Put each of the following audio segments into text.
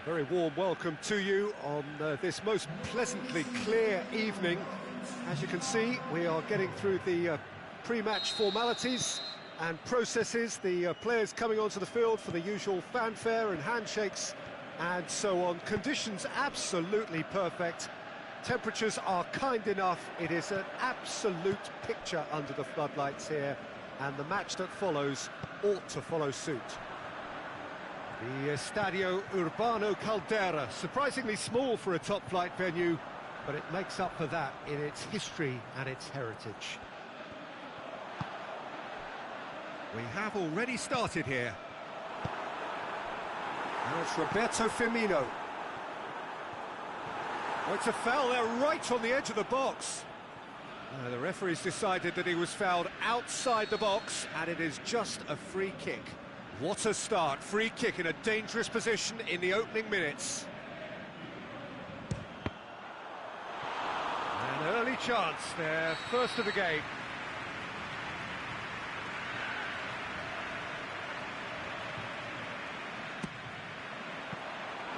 Very warm welcome to you on this most pleasantly clear evening. As you can see, we are getting through the pre-match formalities and processes, the players coming onto the field for the usual fanfare and handshakes and so on. Conditions absolutely perfect. Temperatures are kind enough. It is an absolute picture under the floodlights here, and the match that follows ought to follow suit. The Estadio Urbano Caldera, surprisingly small for a top-flight venue, but it makes up for that in its history and its heritage. We have already started here. Now it's Roberto Firmino. Oh, it's a foul there right on the edge of the box. The referee's decided that he was fouled outside the box, and it is just a free kick. What a start, free kick in a dangerous position in the opening minutes. An early chance, their first of the game.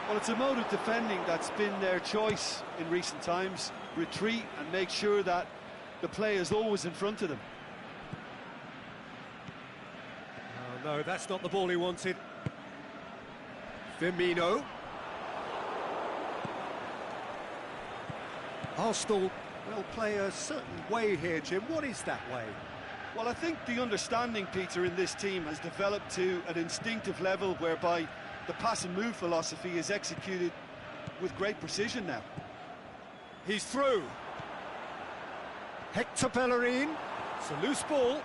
Well, it's a mode of defending that's been their choice in recent times. Retreat and make sure that the play is always in front of them. Oh, no, that's not the ball he wanted. Firmino. Arsenal will play a certain way here, Jim. What is that way? Well, I think the understanding, Peter, in this team has developed to an instinctive level whereby the pass and move philosophy is executed with great precision now. He's through. Hector Bellerin. It's a loose ball.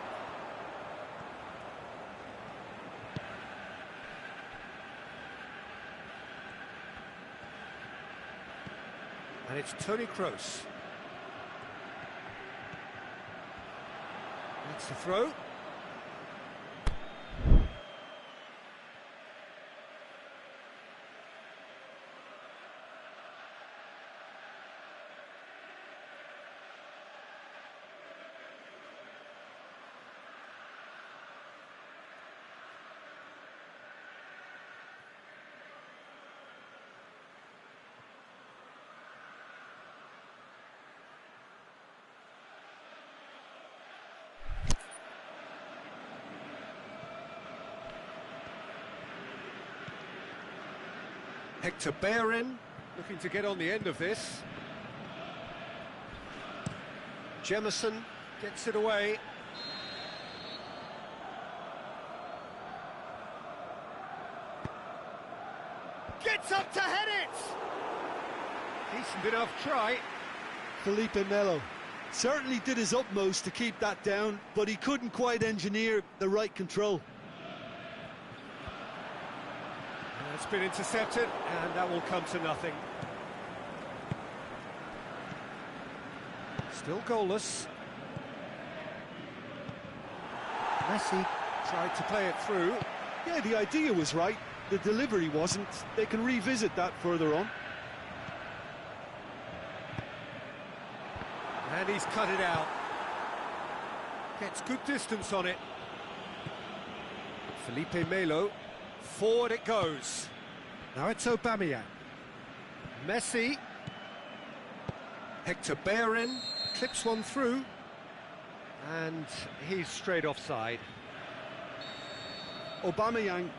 And it's Toni Kroos. That's the throw. Hector Bellerin looking to get on the end of this. Jemison gets it away. Gets up to head it! Decent enough try. Felipe Melo certainly did his utmost to keep that down, but he couldn't quite engineer the right control. It's been intercepted, and that will come to nothing. Still goalless. Messi tried to play it through. Yeah, the idea was right, the delivery wasn't. They can revisit that further on. And he's cut it out. Gets good distance on it. Felipe Melo. Forward it goes. Now it's Aubameyang. Messi. Hector Bellerin clips one through. And he's straight offside. Aubameyang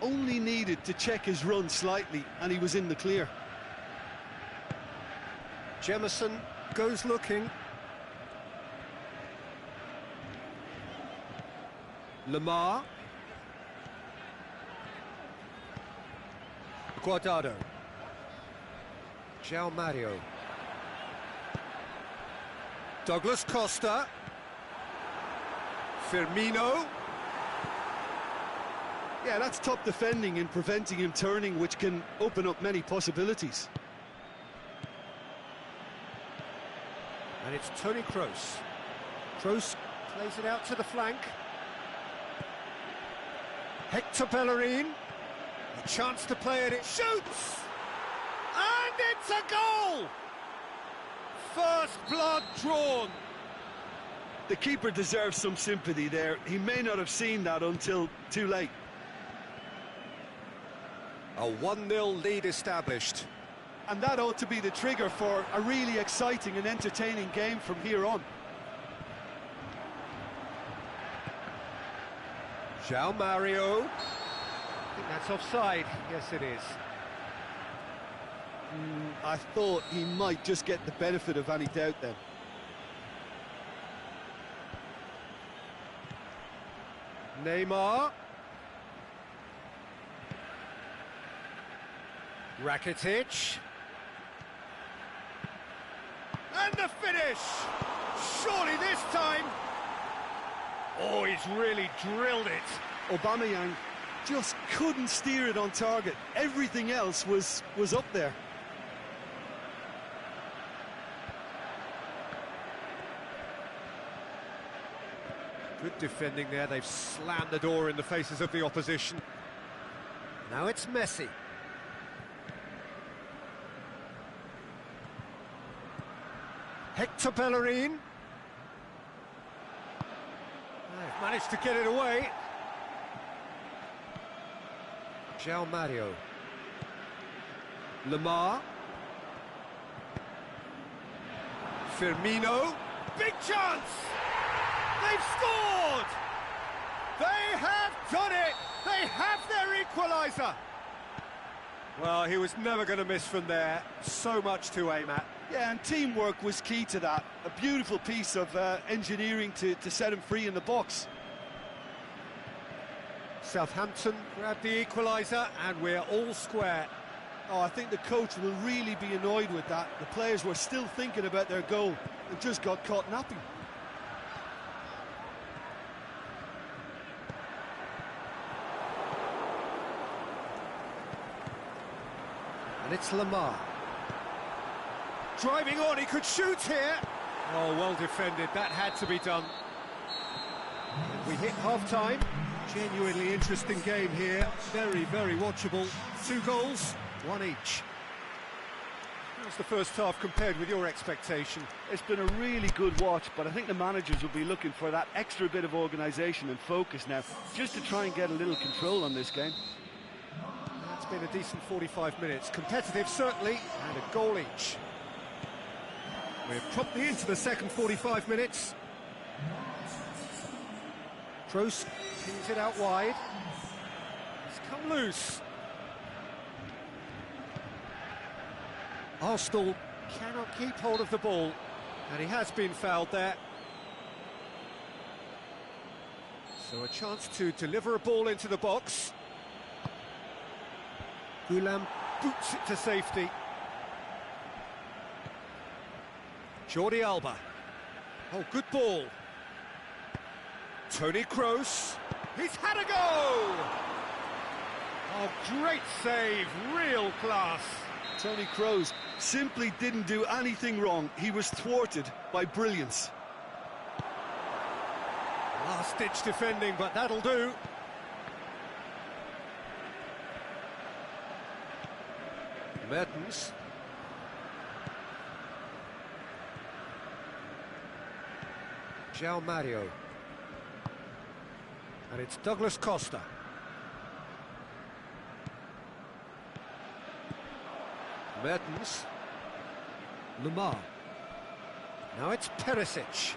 only needed to check his run slightly and he was in the clear. Jemison goes looking. Lamar. Guardado. João Mario. Douglas Costa. Firmino. Yeah, that's top defending and preventing him turning, which can open up many possibilities. And it's Toni Kroos. Kroos plays it out to the flank. Hector Bellerin. A chance to play it. It shoots! And it's a goal! First blood drawn. The keeper deserves some sympathy there. He may not have seen that until too late. A 1-0 lead established. And that ought to be the trigger for a really exciting and entertaining game from here on. João Mario. I think that's offside. Yes, it is. I thought he might just get the benefit of any doubt then. Neymar. Rakitic. And the finish! Surely this time! Oh, he's really drilled it. Aubameyang just couldn't steer it on target. Everything else was up there. Good defending there. They've slammed the door in the faces of the opposition. Now it's Messi. Hector Bellerin. They've managed to get it away. João Mario. Lemar. Firmino. Big chance! They've scored! They have done it! They have their equaliser! Well, he was never going to miss from there. So much to aim at. Yeah, and teamwork was key to that. A beautiful piece of engineering to set him free in the box. Southampton grabbed the equaliser, and we're all square. Oh, I think the coach will really be annoyed with that. The players were still thinking about their goal and just got caught napping. And it's Lemar. Driving on, he could shoot here. Oh, well defended, that had to be done. And we hit half-time. Genuinely interesting game here. Very, very watchable. 2 goals, 1 each. How's the first half compared with your expectation? It's been a really good watch, but I think the managers will be looking for that extra bit of organisation and focus now, just to try and get a little control on this game. It's been a decent 45 minutes. Competitive, certainly, and a goal each. We're promptly into the second 45 minutes. Kroos pins it out wide. It's come loose. Arsenal cannot keep hold of the ball, and he has been fouled there. So a chance to deliver a ball into the box. Goulam boots it to safety. Jordi Alba. Oh, good ball. Toni Kroos. He's had a go! Oh, great save, real class. Toni Kroos simply didn't do anything wrong. He was thwarted by brilliance. Last-ditch defending, but that'll do. Mertens. João Mario. And it's Douglas Costa. Mertens. Lemar. Now it's Perisic.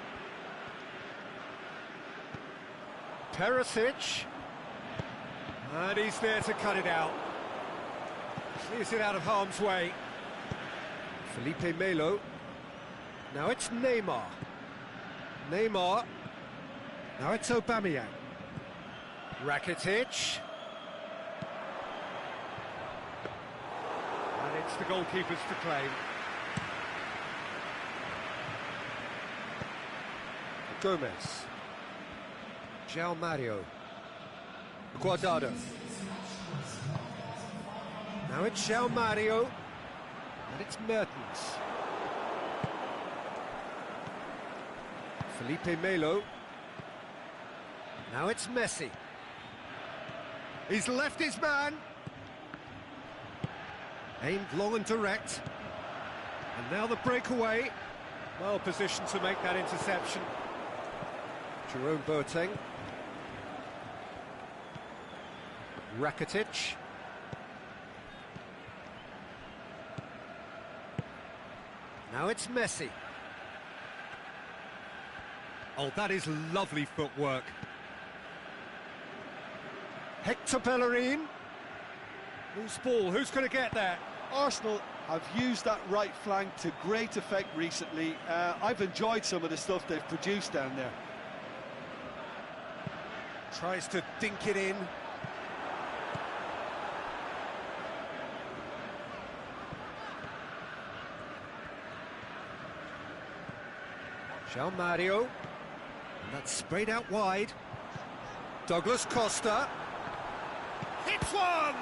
Perisic. And he's there to cut it out. Clears it out of harm's way. Felipe Melo. Now it's Neymar. Neymar. Now it's Aubameyang. Rakitic. And it's the goalkeepers to claim. Gomez. João Mario. Guardado. Now it's João Mario. And it's Mertens. Felipe Melo. Now it's Messi. He's left his man. Aimed long and direct. And now the breakaway. Well positioned to make that interception. Jerome Boateng. Now it's Messi. Oh, that is lovely footwork. Hector Bellerin. Loose ball, who's going to get there? Arsenal have used that right flank to great effect recently. I've enjoyed some of the stuff they've produced down there. Tries to dink it in. João Mario. And that's sprayed out wide. Douglas Costa. Hits one!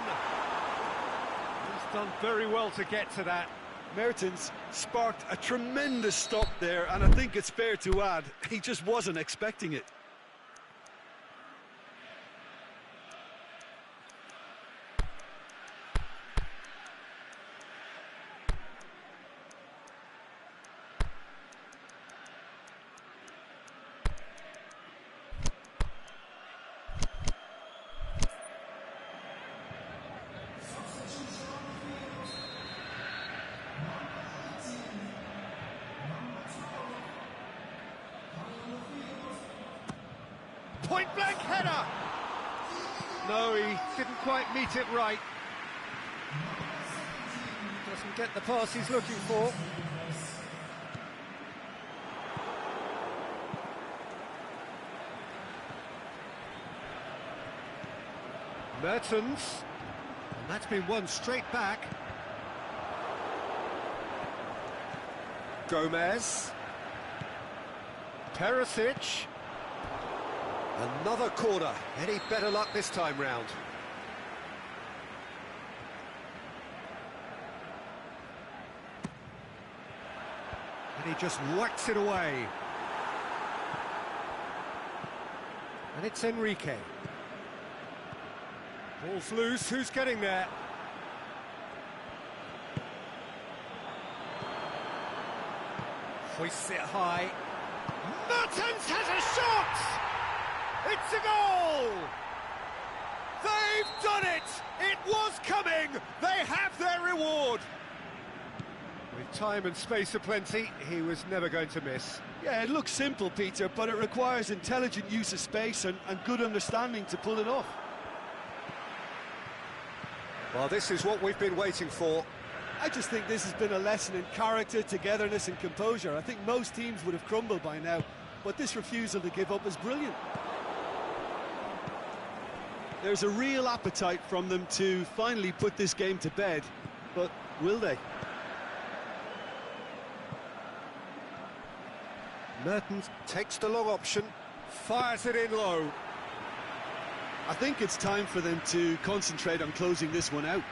He's done very well to get to that. Mertens sparked a tremendous stop there, and I think it's fair to add, he just wasn't expecting it. Point-blank header! No, he didn't quite meet it right. Doesn't get the pass he's looking for. Mertens. And that's been won straight back. Gomez. Perisic. Another corner. Any better luck this time round? And he just whacks it away. And it's Enrique. Ball's loose. Who's getting there? Hoists it high. Mertens has a shot! It's a goal! They've done it! It was coming! They have their reward! With time and space aplenty, he was never going to miss. Yeah, it looks simple, Peter, but it requires intelligent use of space and good understanding to pull it off. Well, this is what we've been waiting for. I just think this has been a lesson in character, togetherness and composure. I think most teams would have crumbled by now, but this refusal to give up is brilliant. There's a real appetite from them to finally put this game to bed, but will they? Mertens takes the long option, fires it in low. I think it's time for them to concentrate on closing this one out.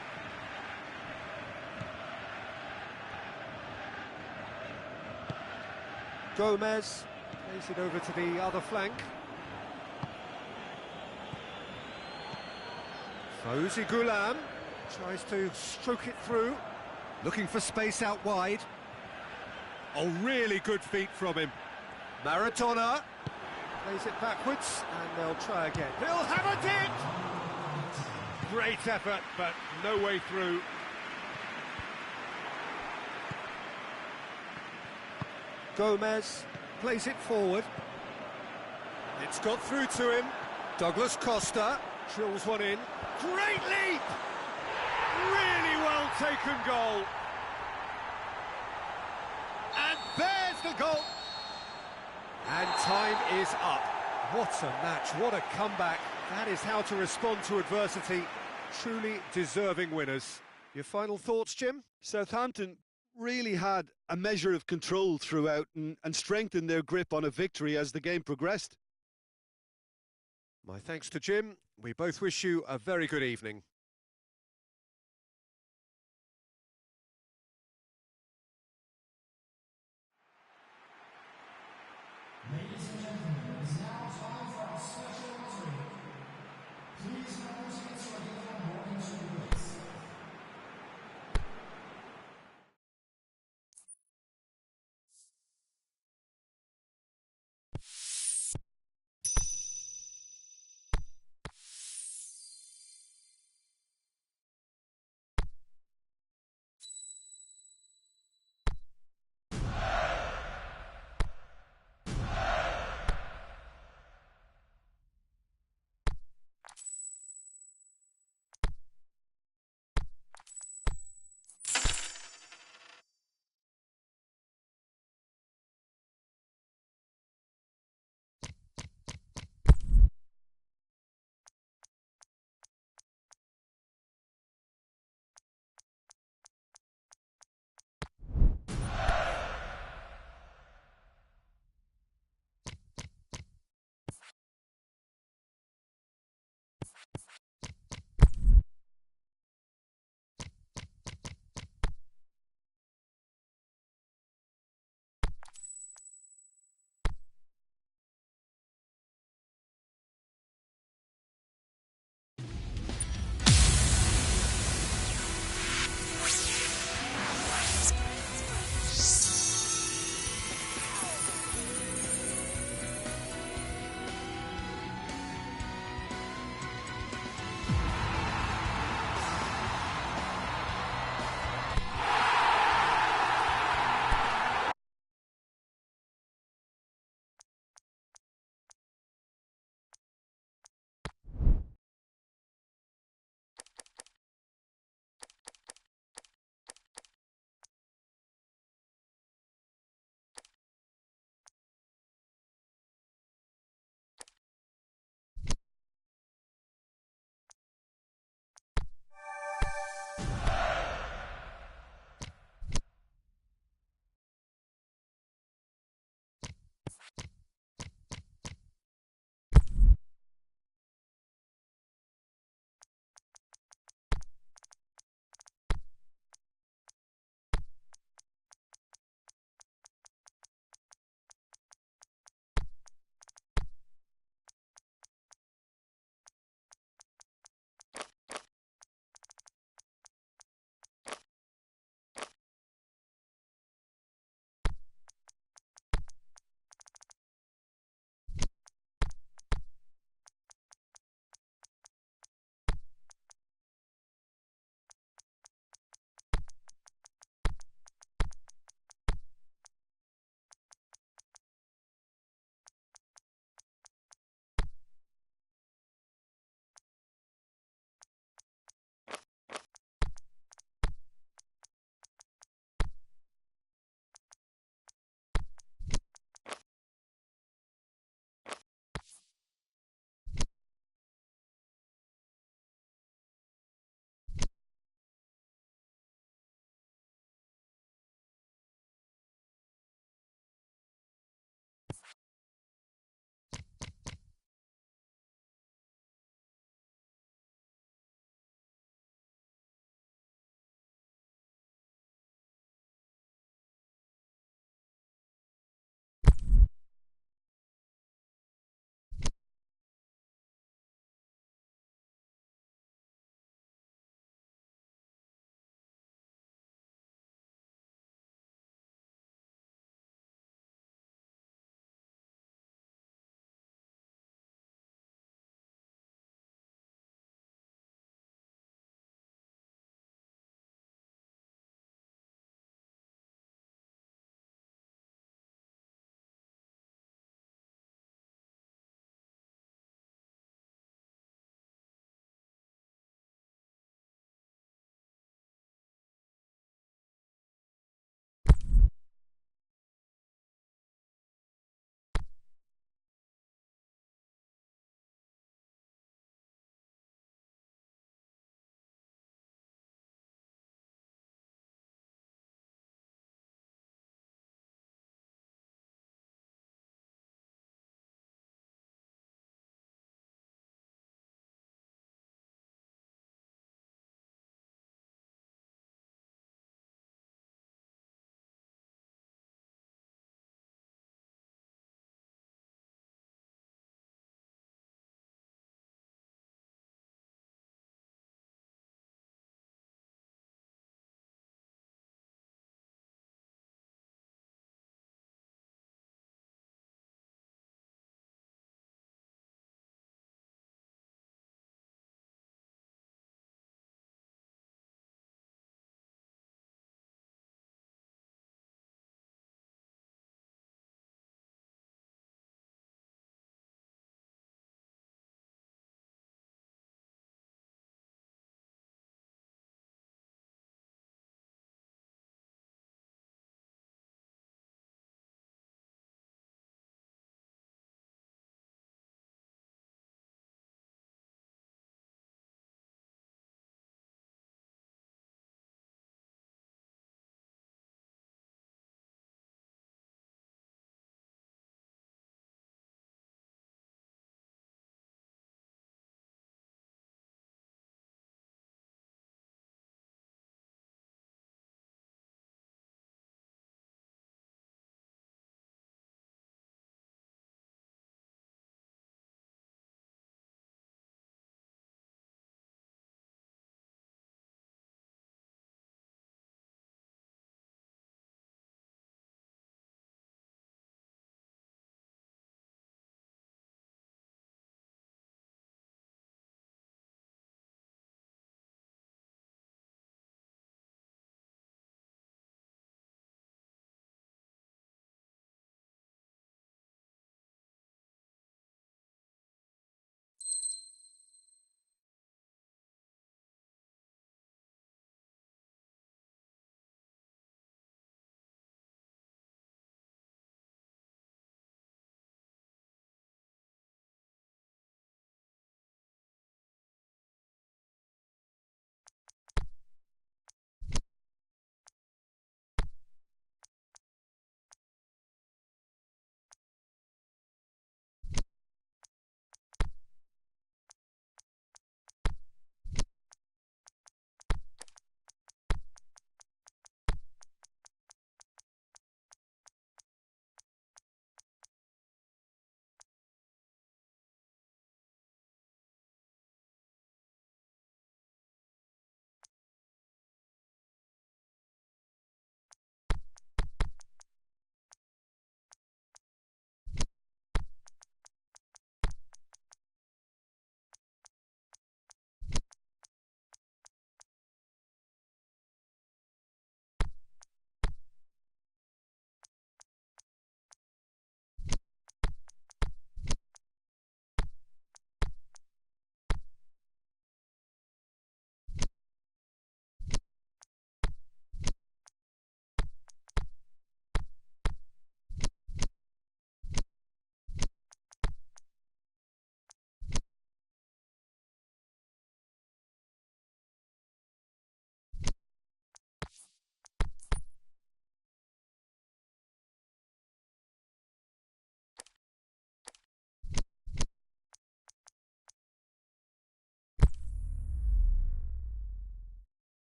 Gomez plays it over to the other flank. Fawzi Ghulam tries to stroke it through, looking for space out wide. Oh, really good feet from him. Maradona plays it backwards, and they'll try again. He'll have a dip! Great effort, but no way through. Gomez plays it forward. It's got through to him. Douglas Costa drills one in. Great leap! Really well taken goal. And there's the goal. And time is up. What a match, what a comeback. That is how to respond to adversity. Truly deserving winners. Your final thoughts, Jim? Southampton really had a measure of control throughout and strengthened their grip on a victory as the game progressed. My thanks to Jim. We both wish you a very good evening.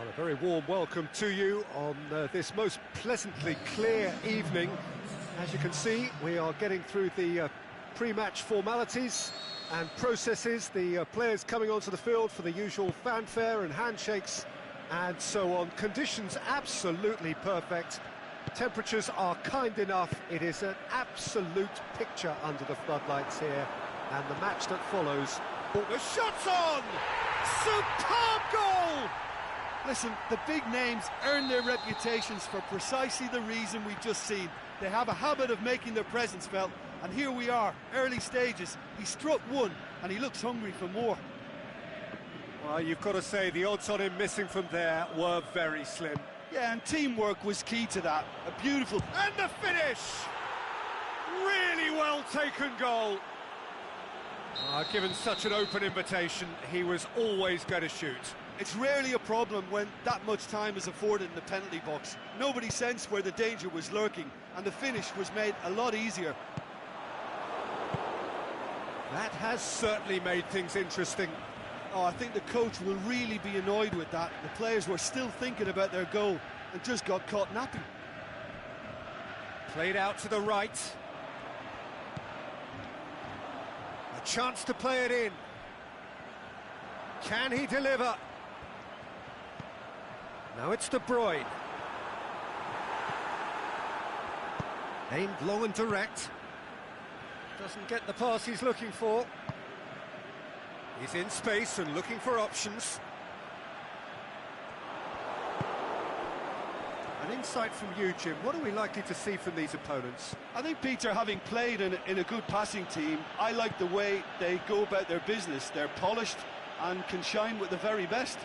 Well, a very warm welcome to you on this most pleasantly clear evening. As you can see, we are getting through the pre-match formalities and processes, the players coming onto the field for the usual fanfare and handshakes and so on. Conditions absolutely perfect. Temperatures are kind enough. It is an absolute picture under the floodlights here. And the match that follows. The shot's on! Superb goal! Listen, the big names earn their reputations for precisely the reason we've just seen. They have a habit of making their presence felt, and here we are, early stages. He struck one, and he looks hungry for more. Well, you've got to say the odds on him missing from there were very slim. Yeah, and teamwork was key to that. A beautiful... And the finish! Really well taken goal. Given such an open invitation, he was always going to shoot. It's rarely a problem when that much time is afforded in the penalty box. Nobody sensed where the danger was lurking, and the finish was made a lot easier. That has certainly made things interesting. Oh, I think the coach will really be annoyed with that. The players were still thinking about their goal and just got caught napping. Played out to the right. A chance to play it in. Can he deliver? Now it's De Bruyne. Aimed long and direct. Doesn't get the pass he's looking for. He's in space and looking for options. An insight from you, Jim. What are we likely to see from these opponents? I think, Peter, having played in a good passing team, I like the way they go about their business. They're polished and can shine with the very best.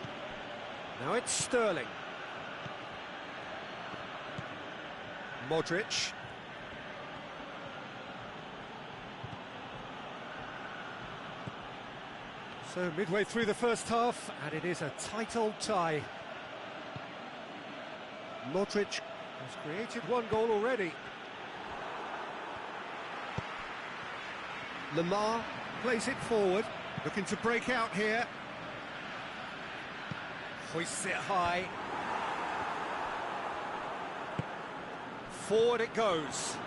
Now it's Sterling. Modric. So midway through the first half, and it is a tight old tie. Modric has created one goal already. Lamar plays it forward, looking to break out here. Hoists it high. Forward it goes.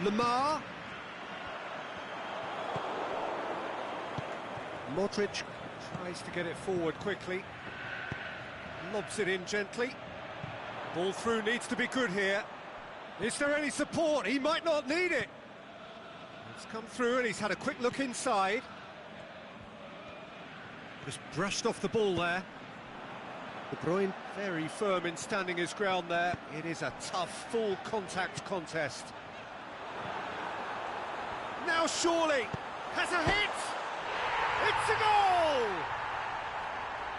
Lamar. Modric tries to get it forward quickly. Lobs it in gently. Ball through needs to be good here. Is there any support? He might not need it. It's come through and he's had a quick look inside. Just brushed off the ball there. De Bruyne very firm in standing his ground there. It is a tough, full contact contest. Now surely has a hit! It's a goal!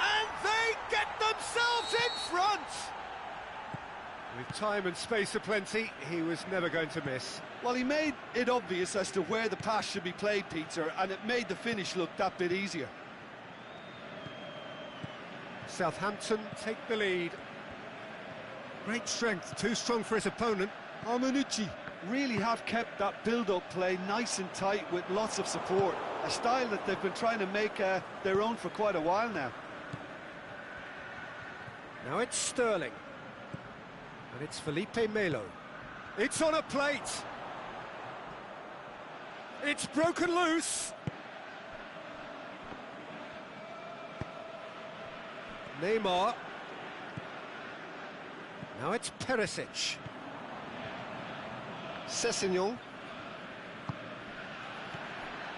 And they get themselves in front! With time and space aplenty, he was never going to miss. Well, he made it obvious as to where the pass should be played, Peter, and it made the finish look that bit easier. Southampton take the lead. Great strength, too strong for his opponent. Armanucci really have kept that build-up play nice and tight with lots of support. A style that they've been trying to make their own for quite a while now. Now it's Sterling. And it's Felipe Melo. It's on a plate. It's broken loose. Neymar. Now it's Perisic. Sessegnon.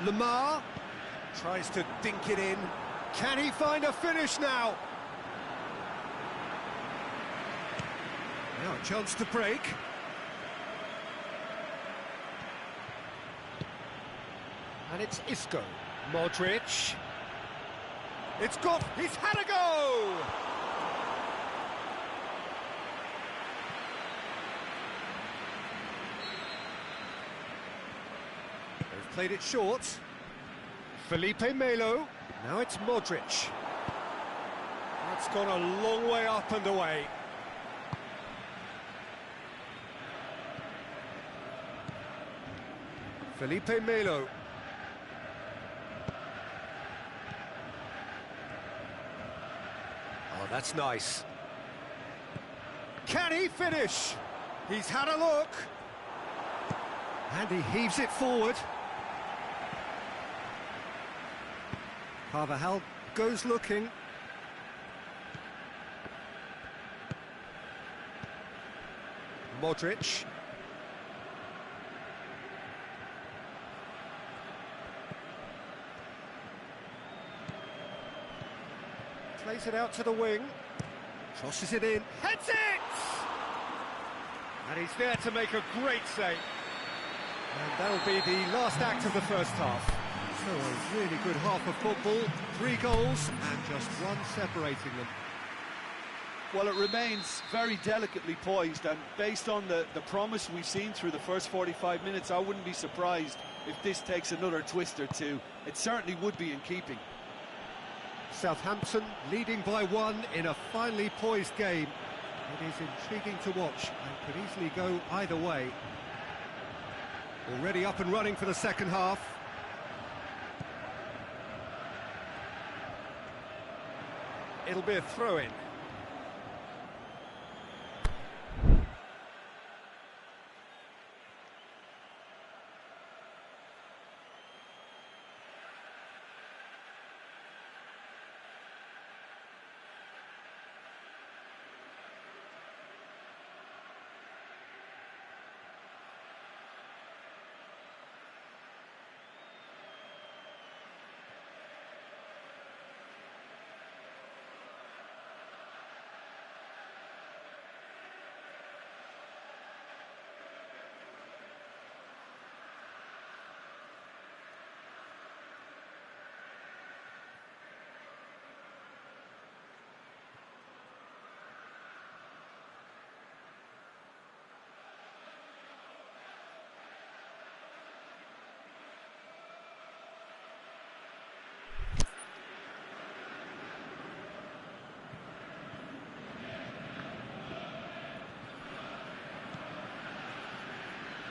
Lamar tries to dink it in. Can he find a finish now? Now a chance to break. And it's Isco. Modric. He's had a go! They've played it short. Felipe Melo. Now it's Modric. That's gone a long way up and away. Felipe Melo. Oh, that's nice. Can he finish? He's had a look. And he heaves it forward. Carvajal goes looking. Modric. Plays it out to the wing. Crosses it in. Heads it! And he's there to make a great save. And that'll be the last act of the first half. So a really good half of football. 3 goals and just one separating them. Well, it remains very delicately poised, and based on the promise we've seen through the first 45 minutes, I wouldn't be surprised if this takes another twist or two. It certainly would be in keeping. Southampton leading by 1 in a finely poised game. It is intriguing to watch and could easily go either way. Already up and running for the second half. It'll be a throw-in.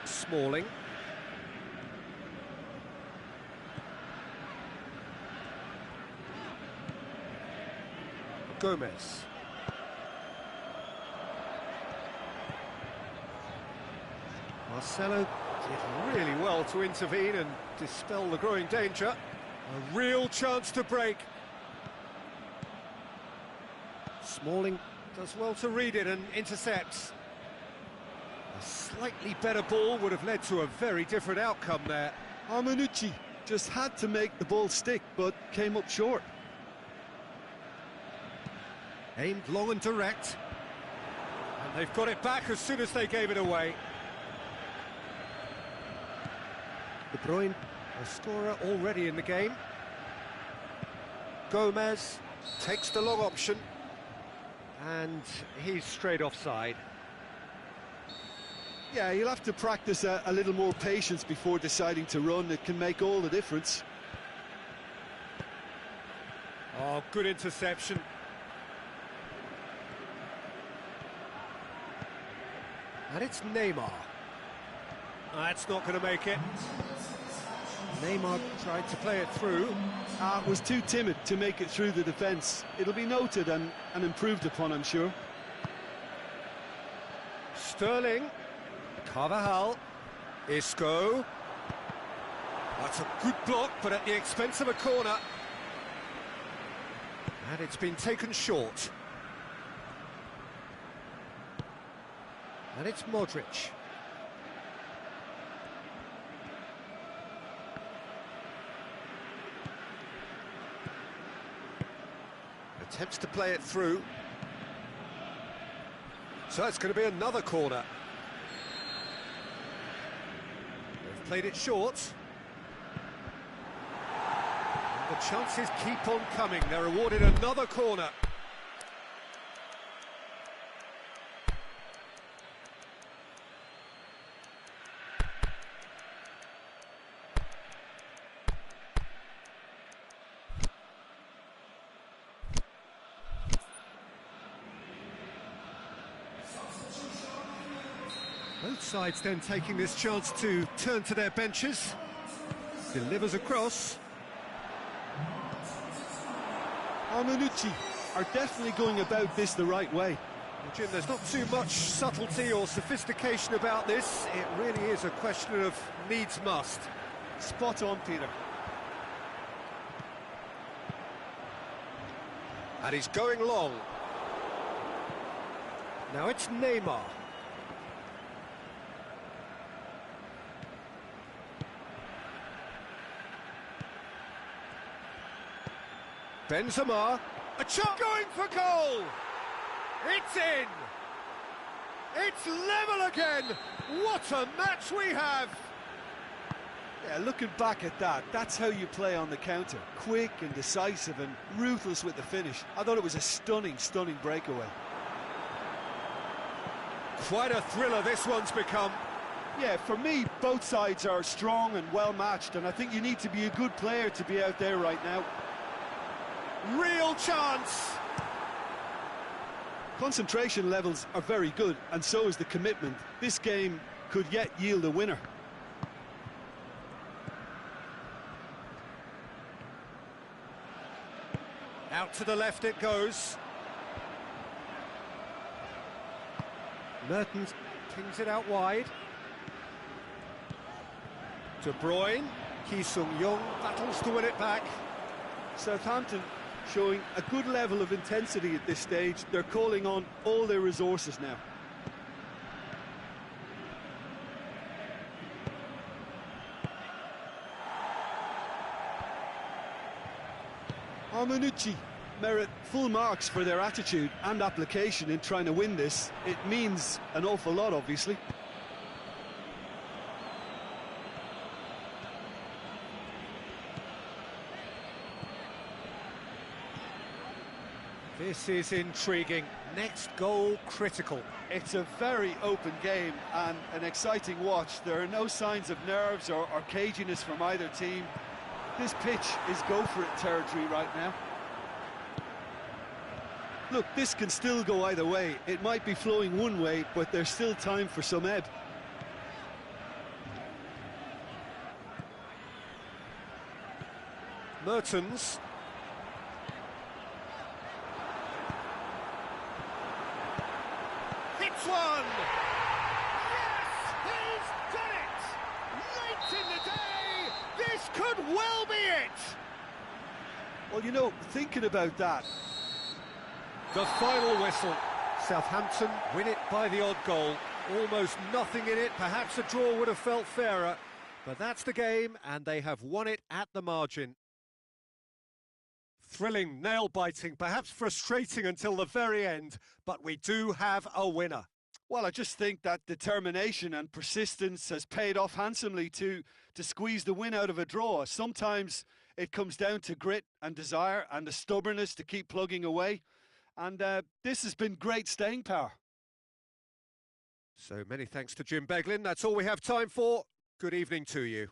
Smalling. Gomez. Marcelo did really well to intervene and dispel the growing danger. A real chance to break. Smalling does well to read it and intercepts. A slightly better ball would have led to a very different outcome there. Armanucci just had to make the ball stick, but came up short. Aimed long and direct. And they've got it back as soon as they gave it away. De Bruyne, a scorer already in the game. Gomez takes the long option. And he's straight offside. Yeah, you'll have to practice a little more patience before deciding to run. It can make all the difference. Oh, good interception. And it's Neymar. That's not going to make it. Neymar tried to play it through. Was too timid to make it through the defence. It'll be noted and improved upon, I'm sure. Sterling. Carvajal. Isco. That's a good block, but at the expense of a corner. And it's been taken short. And it's Modric. Attempts to play it through. So it's going to be another corner. They've played it short. And the chances keep on coming. They're awarded another corner. Both sides then taking this chance to turn to their benches. Delivers across. Armanucci are definitely going about this the right way. Well, Jim, there's not too much subtlety or sophistication about this. It really is a question of needs must. Spot on, Peter. And he's going long. Now it's Neymar. Benzema. A chance going for goal. It's in. It's level again. What a match we have. Yeah, looking back at that, that's how you play on the counter. Quick and decisive and ruthless with the finish. I thought it was a stunning, stunning breakaway. Quite a thriller this one's become. Yeah, for me, both sides are strong and well matched, and I think you need to be a good player to be out there right now. Real chance. Concentration levels are very good, and so is the commitment. This game could yet yield a winner. Out to the left it goes. Mertens pings it out wide. De Bruyne, Ki Sung-young battles to win it back. Southampton showing a good level of intensity at this stage. They're calling on all their resources now. Armanucci merit full marks for their attitude and application in trying to win this. It means an awful lot, obviously. This is intriguing. Next goal critical. It's a very open game and an exciting watch. There are no signs of nerves or caginess from either team. This pitch is go-for-it territory right now. Look, this can still go either way. It might be flowing one way, but there's still time for some ebb. Mertens. Hits one! Yes, he's done it! Late in the day, this could well be it! Well, you know, thinking about that. The final whistle. Southampton win it by the odd goal. Almost nothing in it. Perhaps a draw would have felt fairer. But that's the game, and they have won it at the margin. Thrilling, nail-biting, perhaps frustrating until the very end, but we do have a winner. Well, I just think that determination and persistence has paid off handsomely to squeeze the win out of a draw. Sometimes it comes down to grit and desire and the stubbornness to keep plugging away. And this has been great staying power. So many thanks to Jim Beglin. That's all we have time for. Good evening to you.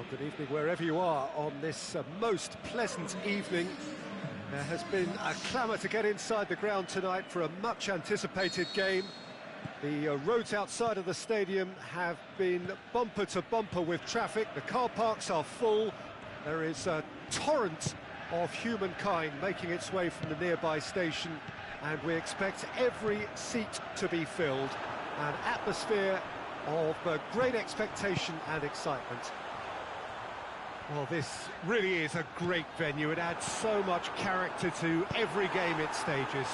Well, good evening wherever you are on this most pleasant evening. There has been a clamour to get inside the ground tonight for a much anticipated game. The roads outside of the stadium have been bumper to bumper with traffic. The car parks are full. There is a torrent of humankind making its way from the nearby station, and we expect every seat to be filled. An atmosphere of great expectation and excitement. Well, this really is a great venue. It adds so much character to every game it stages.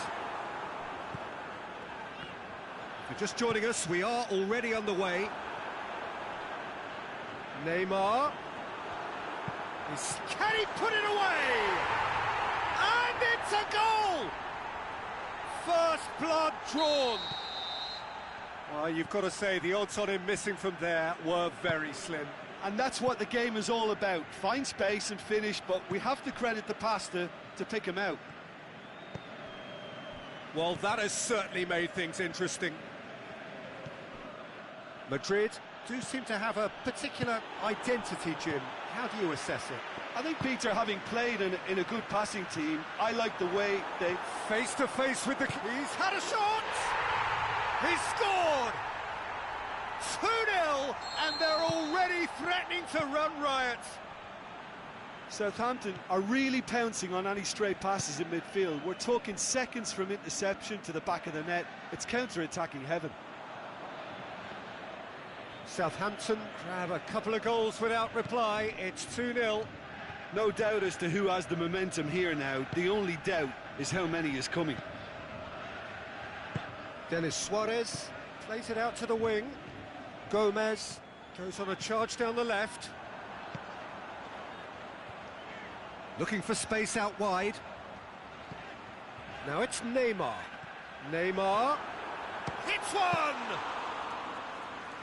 If you're just joining us, we are already underway. Neymar. Can he put it away? And it's a goal! First blood drawn. Well, you've got to say the odds on him missing from there were very slim. And that's what the game is all about. Find space and finish, but we have to credit the passer to pick him out. Well, that has certainly made things interesting. Madrid do seem to have a particular identity, Jim. How do you assess it? I think, Peter, having played in a good passing team, I like the way they... Face to face with the... He's had a shot! He's scored! 2-0, and they're already threatening to run riot. Southampton are really pouncing on any stray passes in midfield. We're talking seconds from interception to the back of the net. It's counter-attacking heaven. Southampton grab a couple of goals without reply. It's 2-0. No doubt as to who has the momentum here now. The only doubt is how many is coming. Denis Suarez plays it out to the wing. Gomez goes on a charge down the left. Looking for space out wide. Now it's Neymar. Neymar hits one!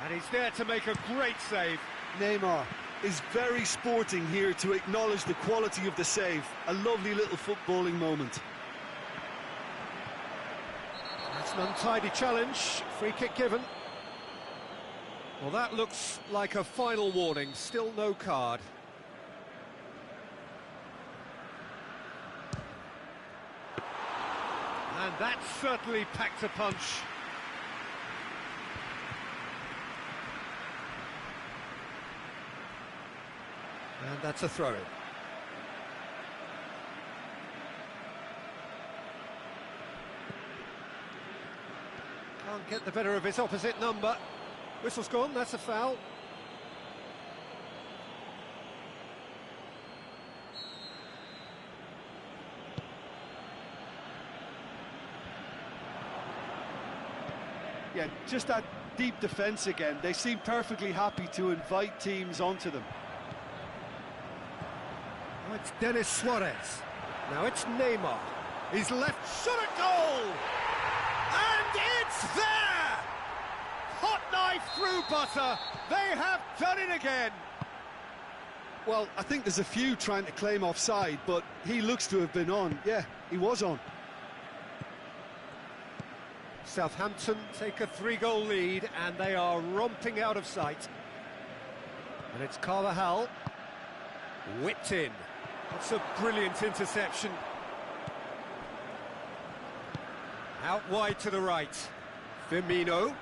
And he's there to make a great save. Neymar is very sporting here to acknowledge the quality of the save. A lovely little footballing moment. That's an untidy challenge. Free kick given. Well, that looks like a final warning. Still no card. And that certainly packed a punch. And that's a throw-in. Can't get the better of his opposite number. Whistle's gone, that's a foul. Yeah, just that deep defence again. They seem perfectly happy to invite teams onto them. Oh, it's Denis Suarez. Now it's Neymar. He's left shot at goal! And it's there! Hot knife through butter. They have done it again. Well, I think there's a few trying to claim offside, but he looks to have been on. Yeah, he was on. Southampton take a 3-goal lead, and they are romping out of sight. And it's Carvajal. Whipped in. That's a brilliant interception. Out wide to the right. Firmino.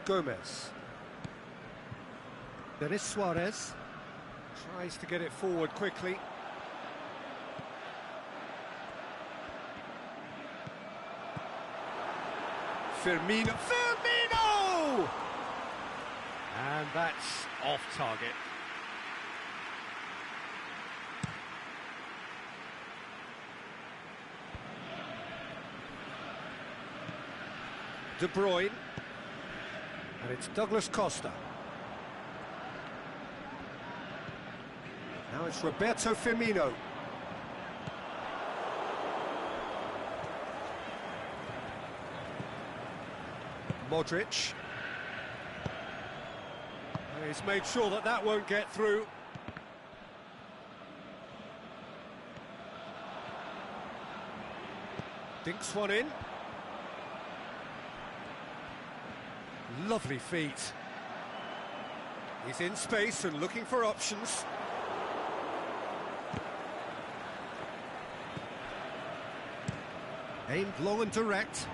Gomez. Denis Suarez tries to get it forward quickly. Firmino. And that's off target. De Bruyne. And it's Douglas Costa. Now it's Roberto Firmino. Modric. And he's made sure that that won't get through. Dinks one in. Lovely feet. He's in space and looking for options. Aimed long and direct.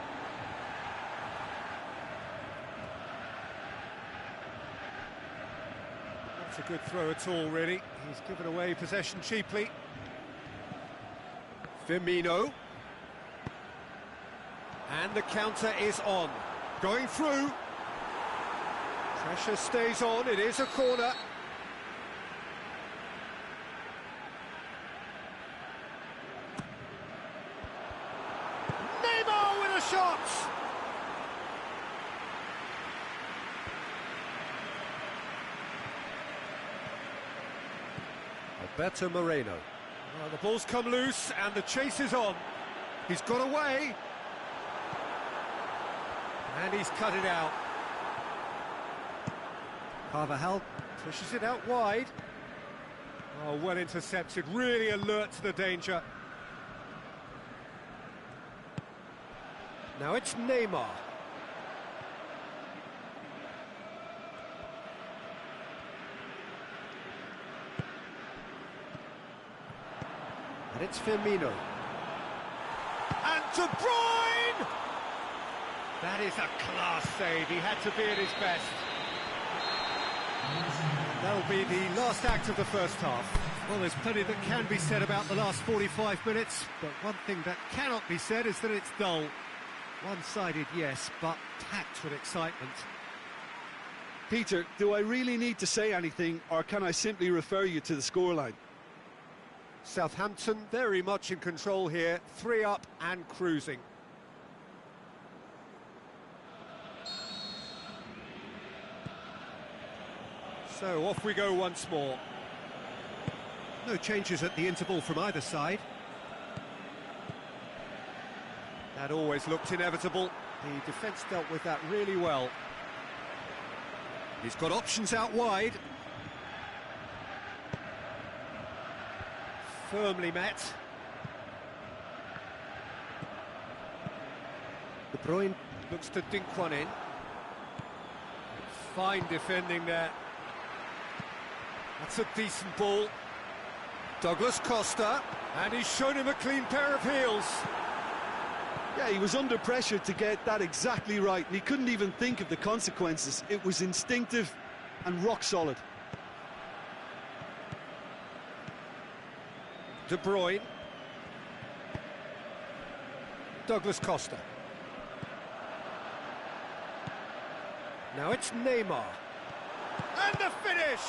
Not a good throw at all, really. He's given away possession cheaply. Firmino. And the counter is on. Going through. Pressure stays on, it is a corner. Neymar with a shot! Alberto Moreno. Well, the ball's come loose and the chase is on. He's got away. And he's cut it out. Carvajal pushes it out wide. Oh, well intercepted, really alert to the danger. Now it's Neymar. And it's Firmino. And De Bruyne! That is a class save, he had to be at his best. That'll be the last act of the first half. Well, there's plenty that can be said about the last 45 minutes, but one thing that cannot be said is that it's dull. One-sided, yes, but packed with excitement. Peter, do I really need to say anything, or can I simply refer you to the scoreline? Southampton very much in control here, 3 up and cruising. So off we go once more. No changes at the interval from either side. That always looked inevitable. The defence dealt with that really well. He's got options out wide. Firmly met. De Bruyne looks to dink one in. Fine defending there. That's a decent ball. Douglas Costa, and he's shown him a clean pair of heels. Yeah, he was under pressure to get that exactly right, and he couldn't even think of the consequences. It was instinctive and rock solid. De Bruyne. Douglas Costa. Now it's Neymar. And the finish!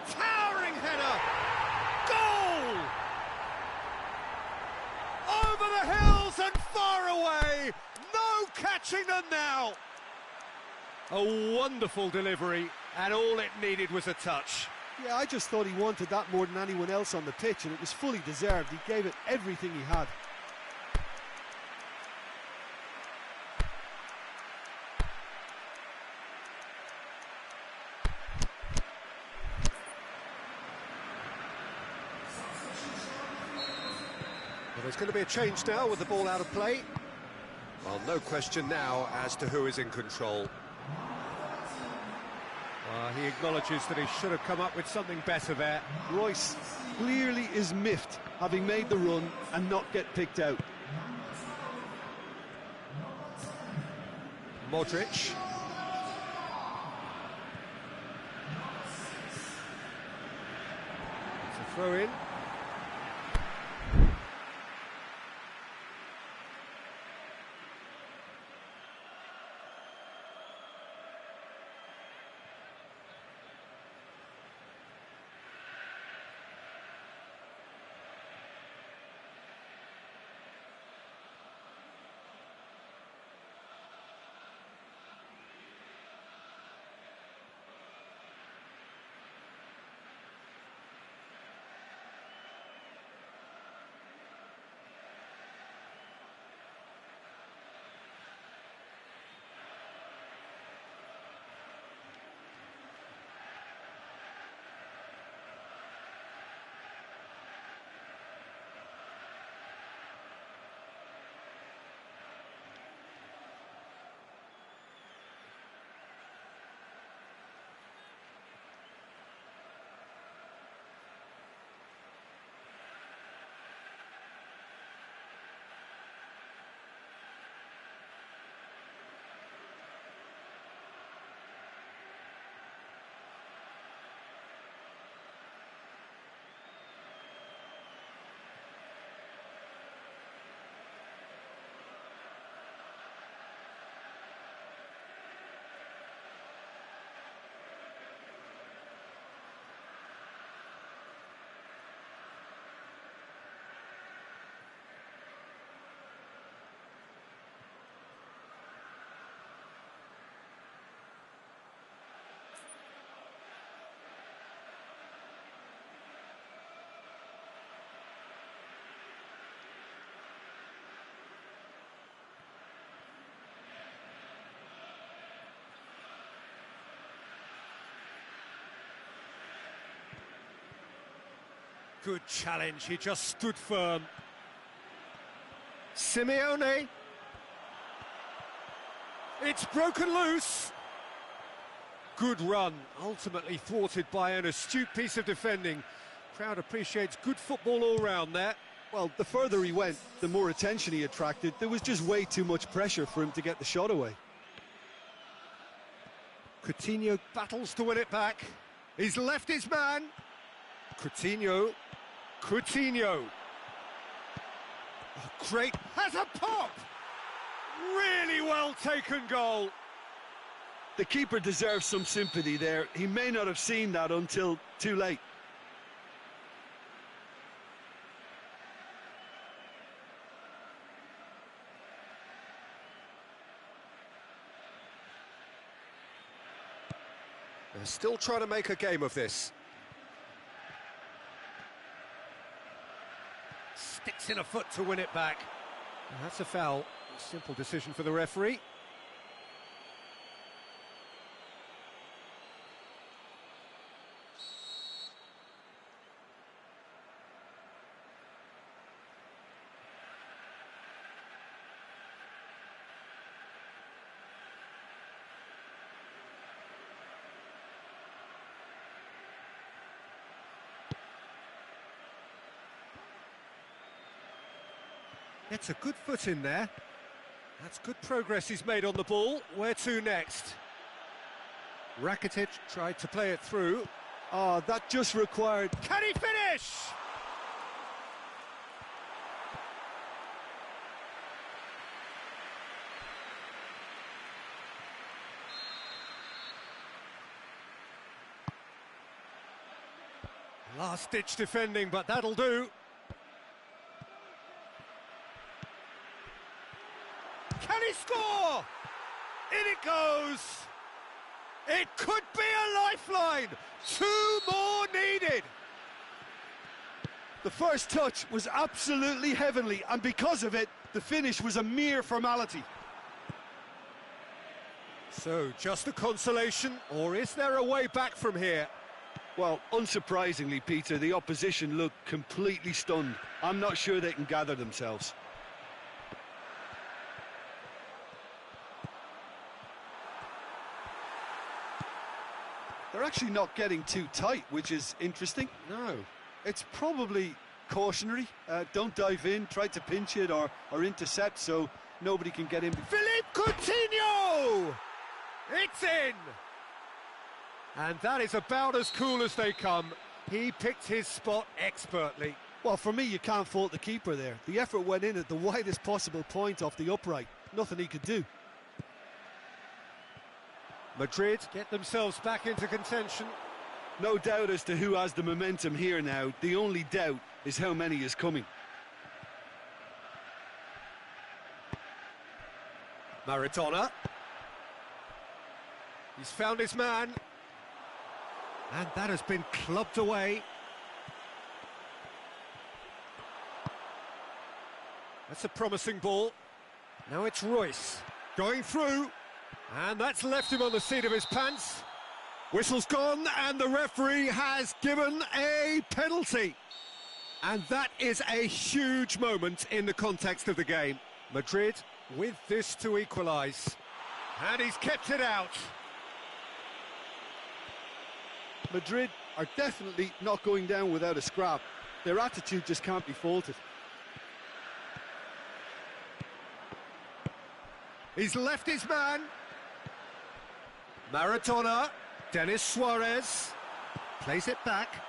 Towering header! Goal! Over the hills and far away! No catching them now! A wonderful delivery, and all it needed was a touch. Yeah, I just thought he wanted that more than anyone else on the pitch, and it was fully deserved. He gave it everything he had. Well, there's going to be a change now with the ball out of play. Well, no question now as to who is in control. He acknowledges that he should have come up with something better there. Royce clearly is miffed, having made the run and not get picked out. Modric. It's a throw in. Good challenge, he just stood firm. Simeone. It's broken loose. Good run, ultimately thwarted by an astute piece of defending. Crowd appreciates good football all round there. Well, the further he went, the more attention he attracted. There was just way too much pressure for him to get the shot away. Coutinho battles to win it back. He's left his man. Coutinho. Oh, great, has a pop! Really well taken goal. The keeper deserves some sympathy there. He may not have seen that until too late. They're still trying to make a game of this. Sticks in a foot to win it back. That's a foul. Simple decision for the referee. Gets a good foot in there. That's good progress he's made on the ball. Where to next? Rakitic tried to play it through. Oh, that just required... Can he finish? Last-ditch defending, but that'll do. Can he score? In it goes. It could be a lifeline. 2 more needed. The first touch was absolutely heavenly, and because of it, the finish was a mere formality. So, just a consolation, or is there a way back from here? Well, unsurprisingly, Peter, the opposition looked completely stunned. I'm not sure they can gather themselves. They're actually not getting too tight, which is interesting. No. It's probably cautionary. Don't dive in, try to pinch it or intercept so nobody can get in. Philippe Coutinho! It's in! And that is about as cool as they come. He picked his spot expertly. Well, for me, you can't fault the keeper there. The effort went in at the widest possible point off the upright. Nothing he could do. Madrid get themselves back into contention. No doubt as to who has the momentum here now. The only doubt is how many is coming. Maradona. He's found his man. And that has been clubbed away. That's a promising ball. Now it's Royce going through. And that's left him on the seat of his pants. Whistle's gone, and the referee has given a penalty. And that is a huge moment in the context of the game. Madrid with this to equalise. And he's kept it out. Madrid are definitely not going down without a scrap. Their attitude just can't be faulted. He's left his man. Maradona, Denis Suarez, plays it back.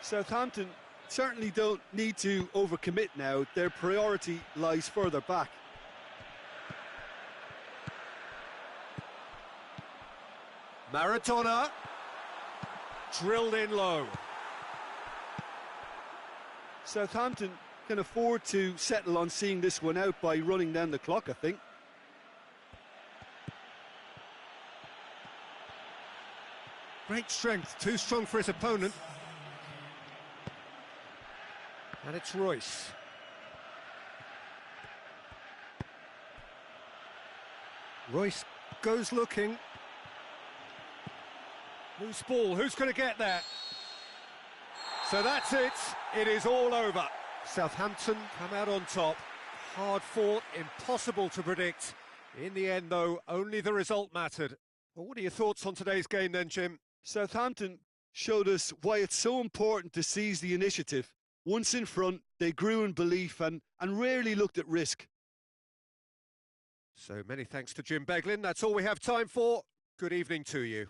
Southampton certainly don't need to overcommit now. Their priority lies further back. Maradona, drilled in low. Southampton can afford to settle on seeing this one out by running down the clock, I think. Great strength, too strong for his opponent. And it's Royce. Royce goes looking. Loose ball, who's going to get that? So that's it. It is all over. Southampton come out on top. Hard fought, impossible to predict. In the end, though, only the result mattered. Well, what are your thoughts on today's game then, Jim? Southampton showed us why it's so important to seize the initiative. Once in front, they grew in belief and rarely looked at risk. So many thanks to Jim Beglin. That's all we have time for. Good evening to you.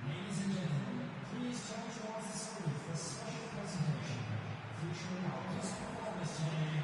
Ladies and gentlemen, please turn towards the screen for a special presentation featuring our guest performers today.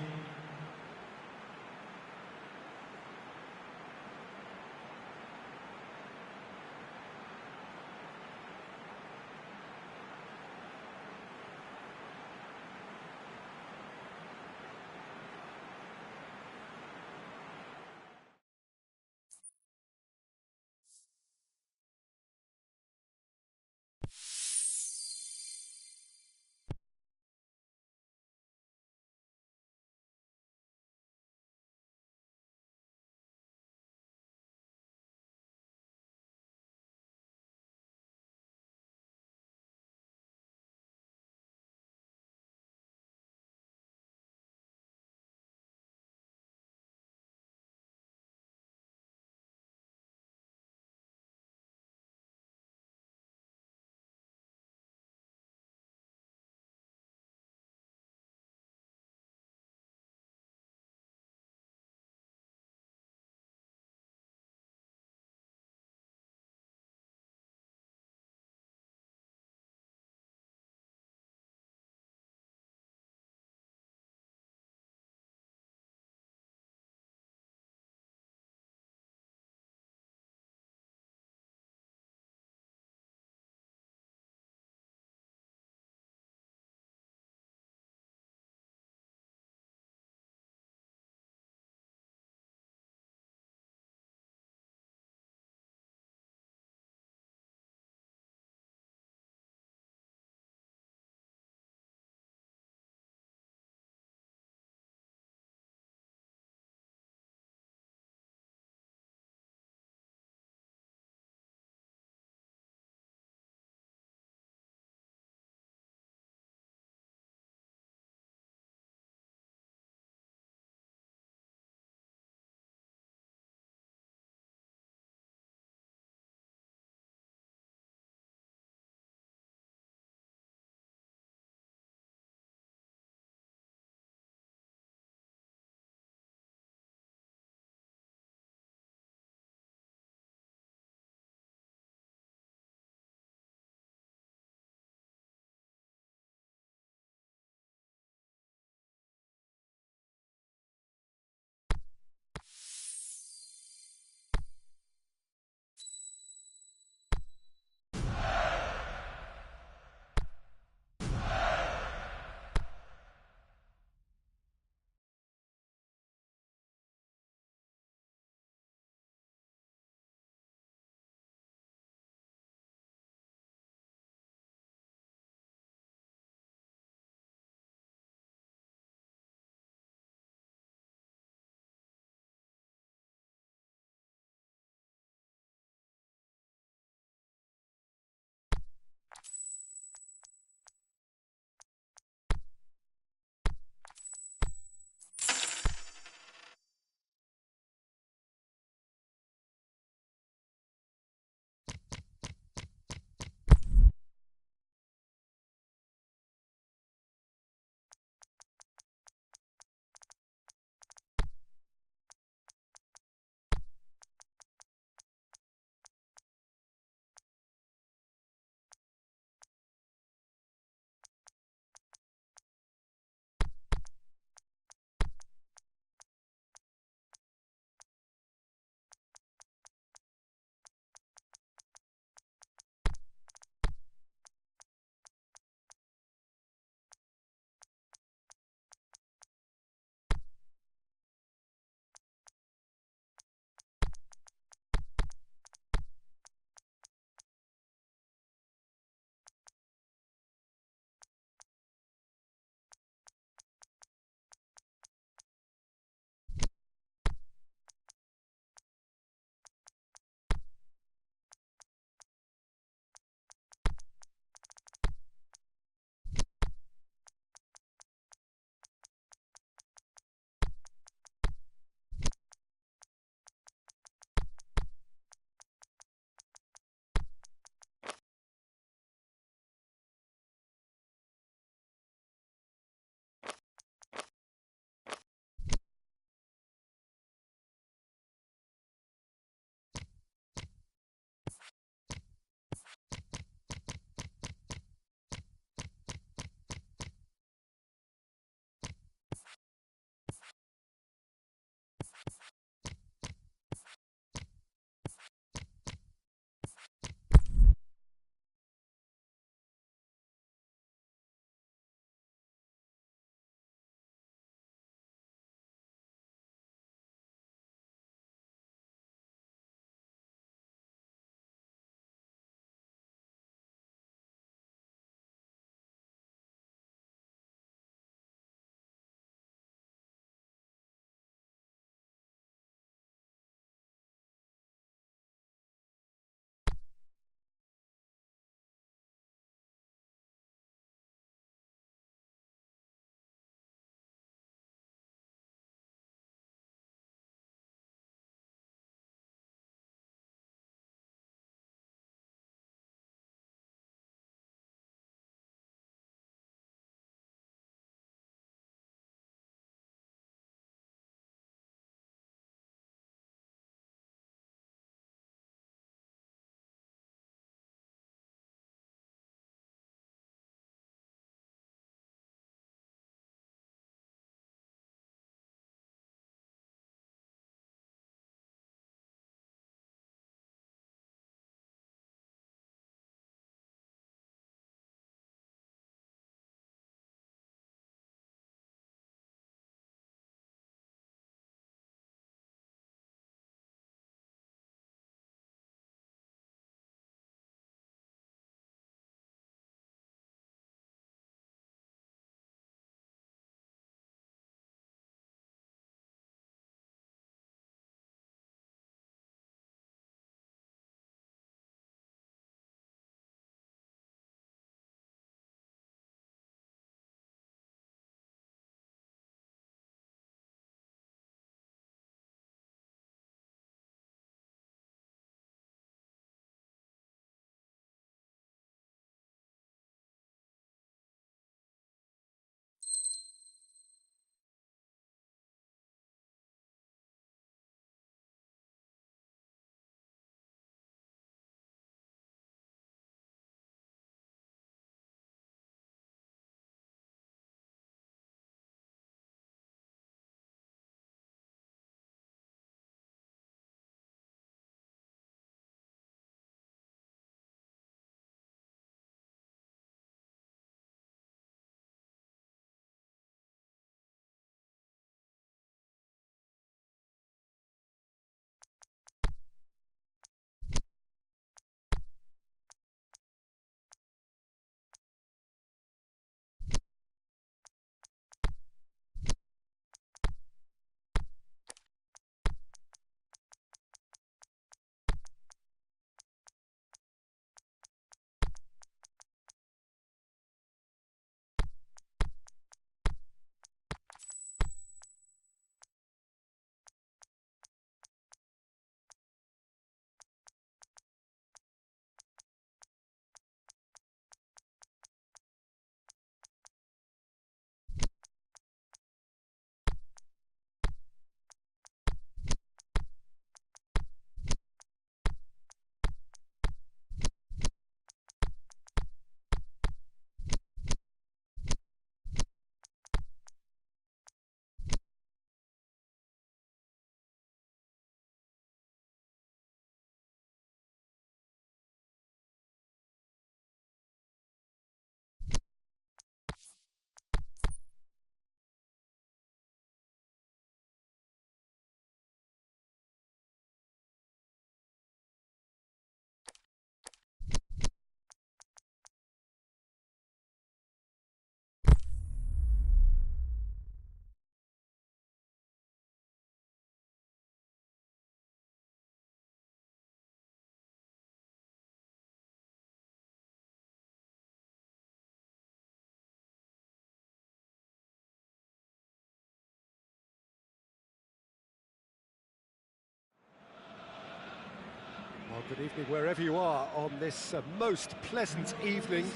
Well, good evening wherever you are on this most pleasant evening.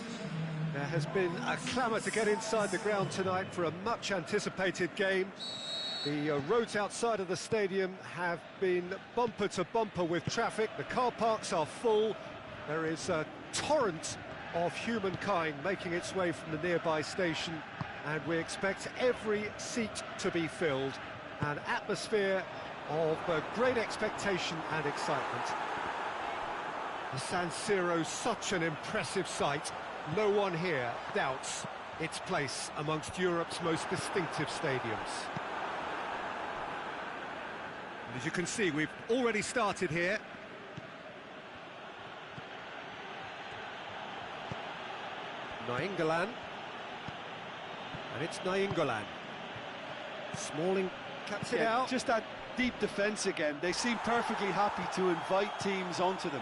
There has been a clamour to get inside the ground tonight for a much-anticipated game. The roads outside of the stadium have been bumper to bumper with traffic. The car parks are full. There is a torrent of humankind making its way from the nearby station, and we expect every seat to be filled. An atmosphere of great expectation and excitement. The San Siro's such an impressive sight. No one here doubts its place amongst Europe's most distinctive stadiums. And as you can see, we've already started here. Nainggolan. And it's Nainggolan. Smalling cuts it out. Just that deep defence again. They seem perfectly happy to invite teams onto them.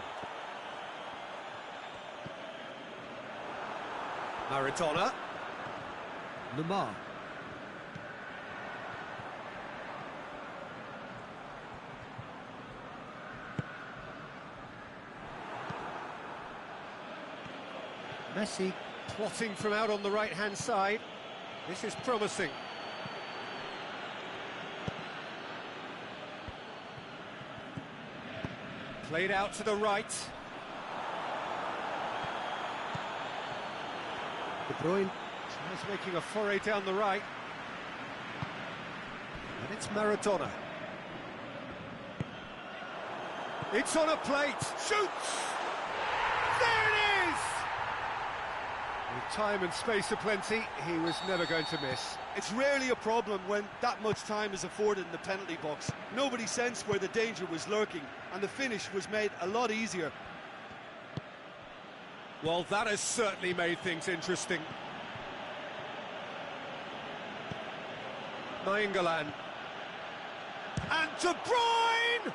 Maradona. Lamar. Messi plotting from out on the right-hand side. This is promising. Played out to the right. De Bruyne tries making a foray down the right. And it's Maradona. It's on a plate. Shoots! There it is! With time and space aplenty, he was never going to miss. It's rarely a problem when that much time is afforded in the penalty box. Nobody sensed where the danger was lurking, and the finish was made a lot easier. Well, that has certainly made things interesting. Nainggolan. And De Bruyne!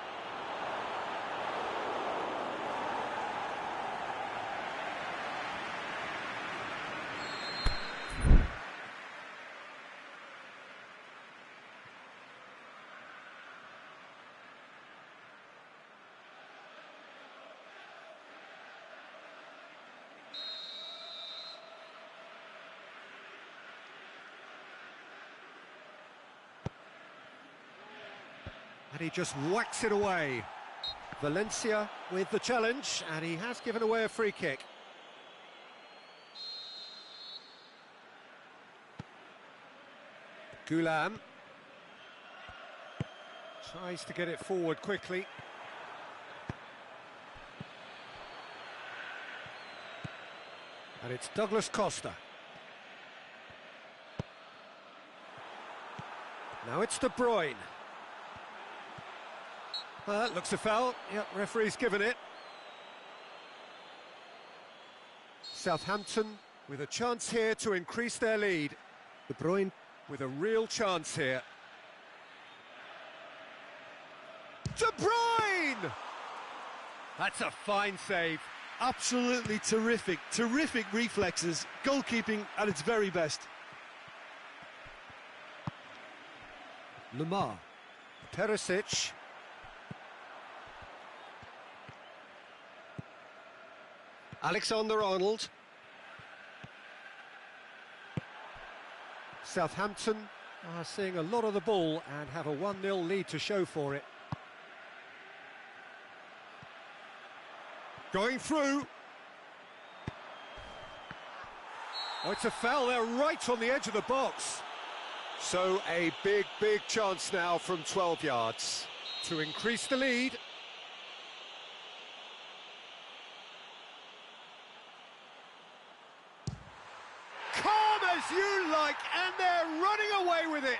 And he just whacks it away. Valencia with the challenge, and he has given away a free kick. Gulam tries to get it forward quickly. And it's Douglas Costa. Now it's De Bruyne. Looks a foul. Yep, referee's given it. Southampton with a chance here to increase their lead. De Bruyne with a real chance here. De Bruyne! That's a fine save. Absolutely terrific, terrific reflexes. Goalkeeping at its very best. Lamar. Perisic. Alexander-Arnold. Southampton are seeing a lot of the ball and have a 1-0 lead to show for it. Going through. Oh, it's a foul there right on the edge of the box. So a big chance now from 12 yards to increase the lead. As you like, and they're running away with it.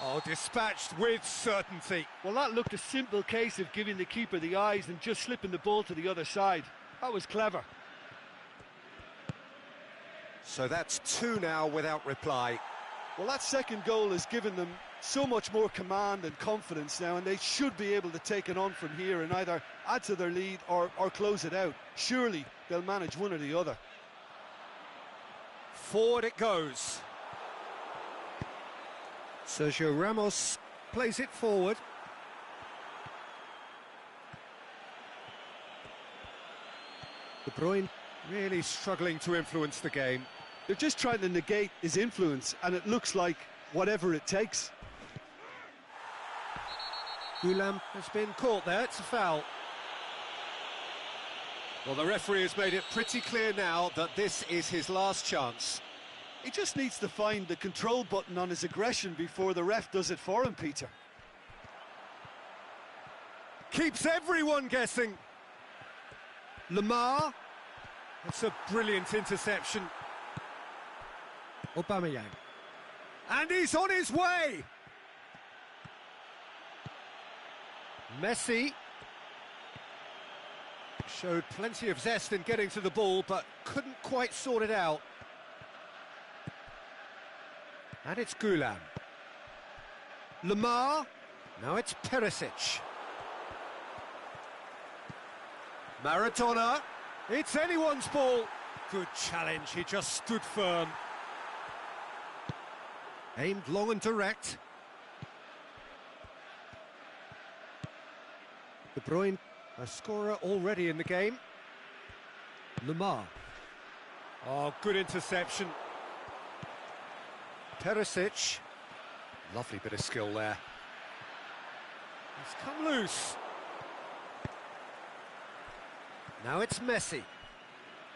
Oh, dispatched with certainty. Well, that looked a simple case of giving the keeper the eyes and just slipping the ball to the other side. That was clever. So that's 2 now without reply. Well, that second goal has given them so much more command and confidence now, and they should be able to take it on from here and either add to their lead or close it out. Surely they'll manage one or the other. Forward it goes. Sergio Ramos plays it forward. De Bruyne really struggling to influence the game. They're just trying to negate his influence, and it looks like whatever it takes. Goulam has been caught there, it's a foul. Well, the referee has made it pretty clear now that this is his last chance. He just needs to find the control button on his aggression before the ref does it for him, Peter. Keeps everyone guessing. Lamar. It's a brilliant interception. Aubameyang. And he's on his way! Messi showed plenty of zest in getting to the ball, but couldn't quite sort it out. And it's Goulam. Lamar. Now it's Perisic. Maradona. It's anyone's ball. Good challenge, he just stood firm. Aimed long and direct. De Bruyne, a scorer already in the game. Lamar. Oh, good interception. Perisic. Lovely bit of skill there. He's come loose. Now it's Messi.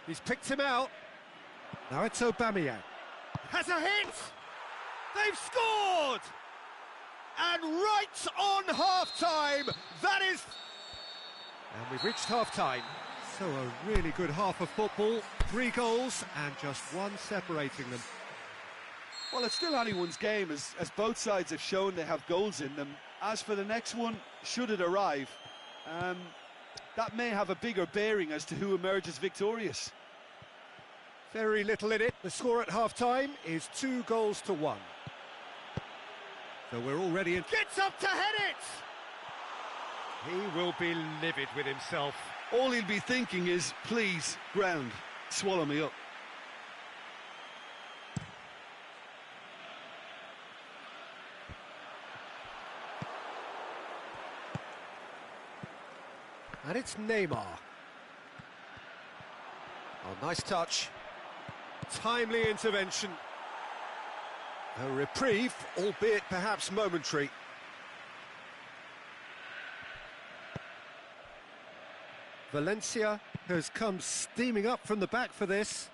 He's picked him out. Now it's Aubameyang. Has a hit! They've scored! And right on half-time, that is... And we've reached half-time. So a really good half of football. 3 goals and just one separating them. Well, it's still anyone's game, as both sides have shown they have goals in them. As for the next one, should it arrive, that may have a bigger bearing as to who emerges victorious. Very little in it. The score at half-time is 2-1. So we're already in... Gets up to head it! He will be livid with himself. All he'll be thinking is, please, ground, swallow me up. And it's Neymar. Oh, nice touch. Timely intervention. A reprieve, albeit perhaps momentary. Valencia has come steaming up from the back for this.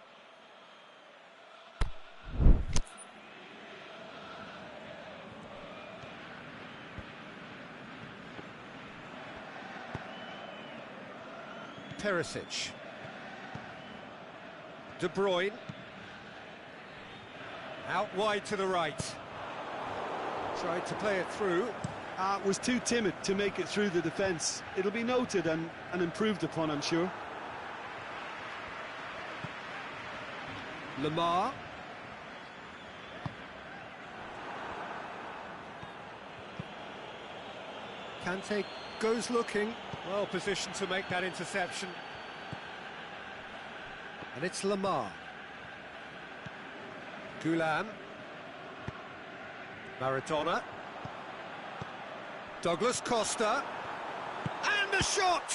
Perisic. De Bruyne. Out wide to the right. Tried to play it through. Was too timid to make it through the defence. It'll be noted and improved upon, I'm sure. Lamar. Kante goes looking. Well positioned to make that interception. And it's Lamar. Goulam. Maradona. Douglas Costa. And the shot!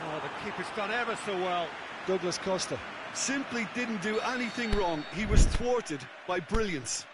Oh, the keeper's done ever so well. Douglas Costa simply didn't do anything wrong. He was thwarted by brilliance.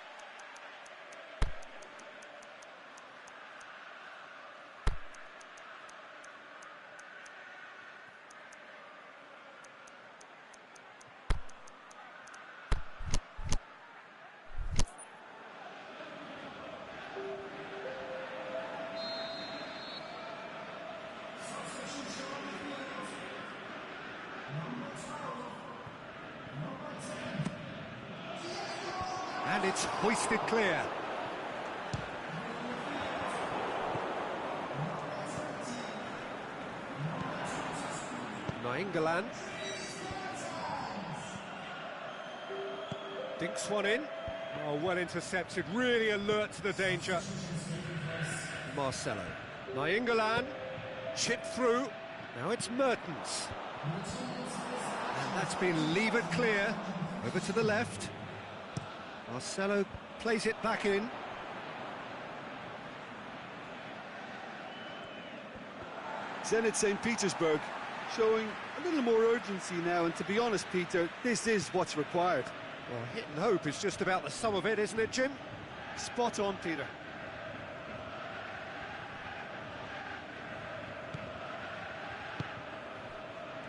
And it's hoisted clear. Nainggolan. Dinks one in. Oh, well intercepted, really alert to the danger. Marcelo. Nainggolan. Chipped through. Now it's Mertens. And that's been levered clear. Over to the left. Marcelo plays it back in. Zenit St. Petersburg showing a little more urgency now, and to be honest, Peter, this is what's required. Well, hit and hope is just about the sum of it, isn't it, Jim? Spot on, Peter.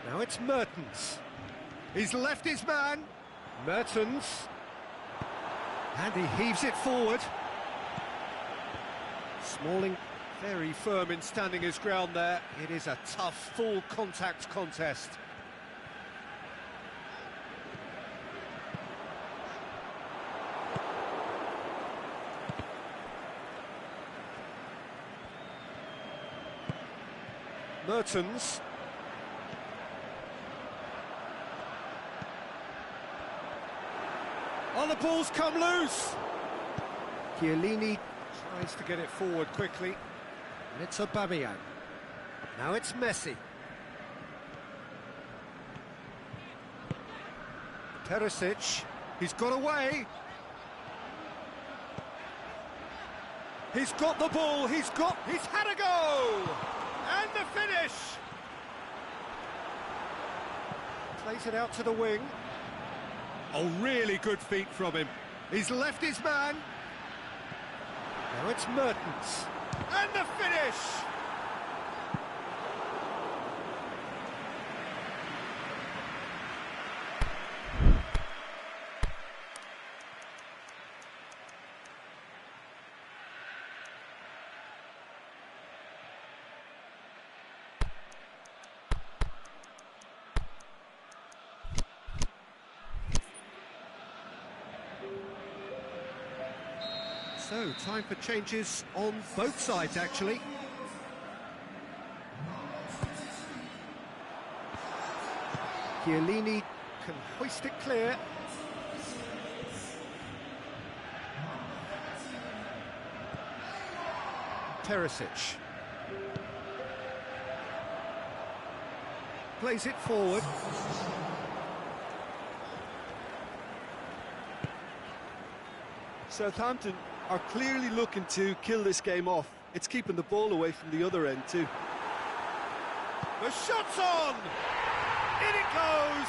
Now it's Mertens. He's left his man. Mertens. And he heaves it forward. Smalling very firm in standing his ground there. It is a tough, full contact contest. Mertens. Oh, the ball's come loose. Chiellini tries to get it forward quickly. And it's Aubameyang. Now it's Messi. Perisic. He's got away. He's got the ball. He's had a go. And the finish. Plays it out to the wing. Oh, really good feet from him. He's left his man. Now it's Mertens. And the finish! So, time for changes on both sides, actually. Chiellini can hoist it clear. Perisic. Plays it forward. Southampton are clearly looking to kill this game off. It's keeping the ball away from the other end too. The shot's on! In it goes!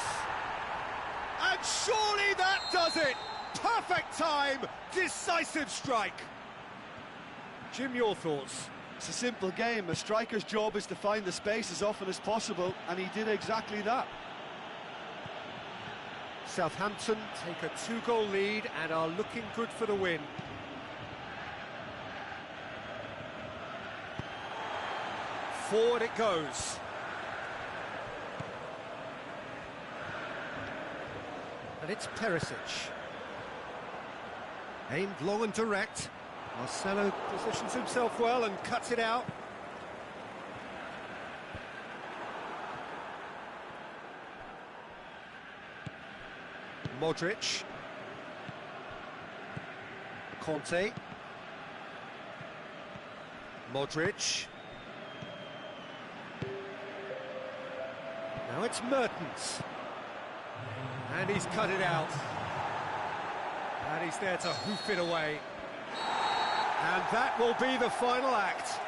And surely that does it! Perfect time! Decisive strike! Jim, your thoughts? It's a simple game. A striker's job is to find the space as often as possible, and he did exactly that. Southampton take a 2-goal lead and are looking good for the win. Forward it goes. And it's Perisic. Aimed long and direct. Marcelo positions himself well and cuts it out. Modric. Conte. Modric. Now it's Mertens. And he's cut it out. And he's there to hoof it away. And that will be the final act.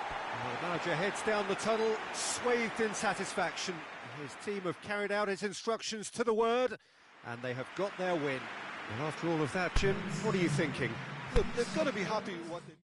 The manager heads down the tunnel, swathed in satisfaction. His team have carried out his instructions to the word, and they have got their win. And after all of that, Jim, what are you thinking? Look, they've got to be happy with what they...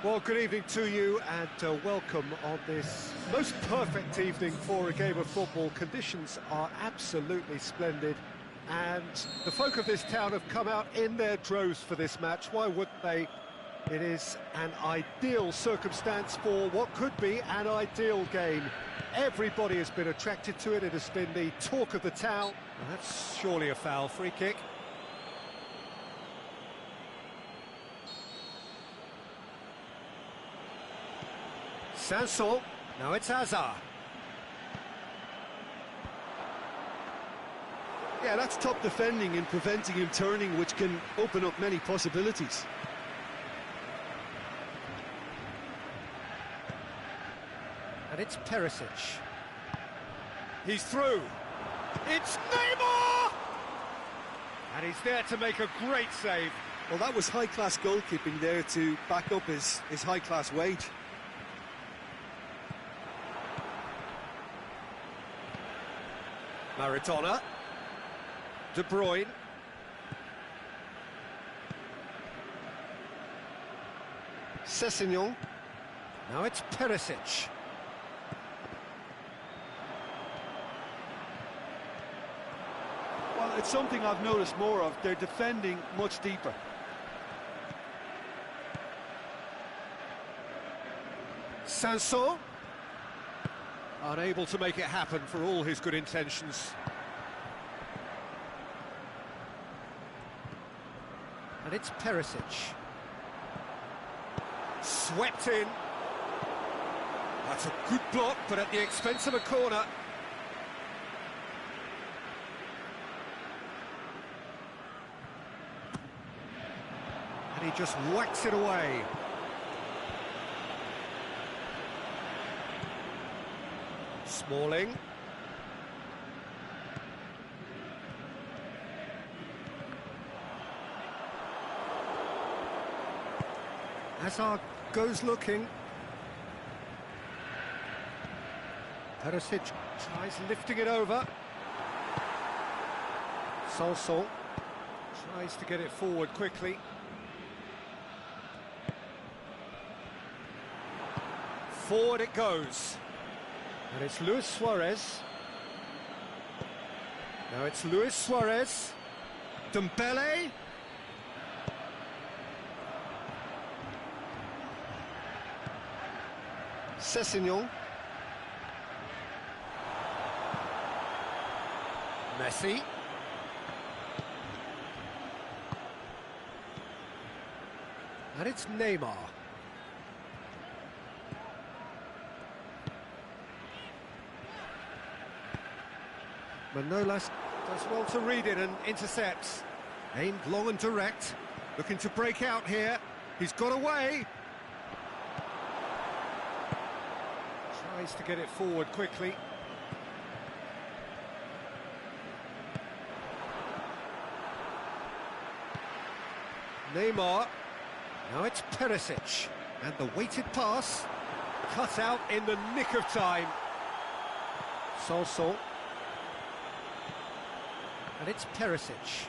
Well, good evening to you and welcome on this most perfect evening for a game of football. Conditions are absolutely splendid and the folk of this town have come out in their droves for this match. Why wouldn't they? It is an ideal circumstance for what could be an ideal game. Everybody has been attracted to it. It has been the talk of the town. Well, that's surely a foul. Free kick. Sanson, now it's Hazard. Yeah, that's top defending and preventing him turning, which can open up many possibilities. And it's Perisic. He's through. It's Neymar! And he's there to make a great save. Well, that was high-class goalkeeping there to back up his high-class wage. Maradona. De Bruyne. Sessegnon. Now it's Perisic. Well, it's something I've noticed more of. They're defending much deeper. Sanson. Unable to make it happen for all his good intentions. And it's Perisic. Swept in. That's a good block, but at the expense of a corner. And he just whacks it away. Smalling. Hazard goes looking. Perisic tries lifting it over. Sanson tries to get it forward quickly. Forward it goes. And it's Luis Suarez. Now it's Luis Suarez. Dembele. Sessegnon. Messi. And it's Neymar. Manolas does well to read it and intercepts. Aimed long and direct. Looking to break out here. He's got away. Tries to get it forward quickly. Neymar. Now it's Perisic. And the weighted pass. Cut out in the nick of time. Sanson. And it's Perisic.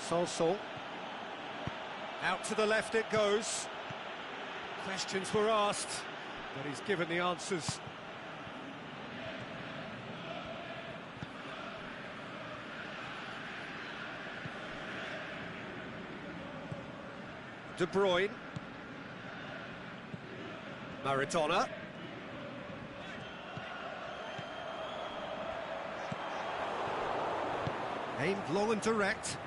Sanson. Out to the left it goes. Questions were asked, but he's given the answers. De Bruyne. Maradona. Aimed long and direct.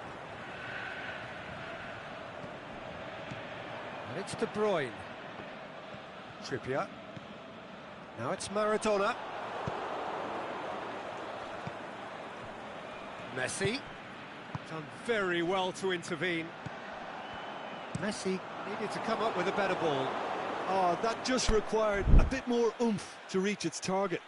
And it's De Bruyne. Trippier. Now it's Maradona. Messi. Done very well to intervene. Messi needed to come up with a better ball. Oh, that just required a bit more oomph to reach its target.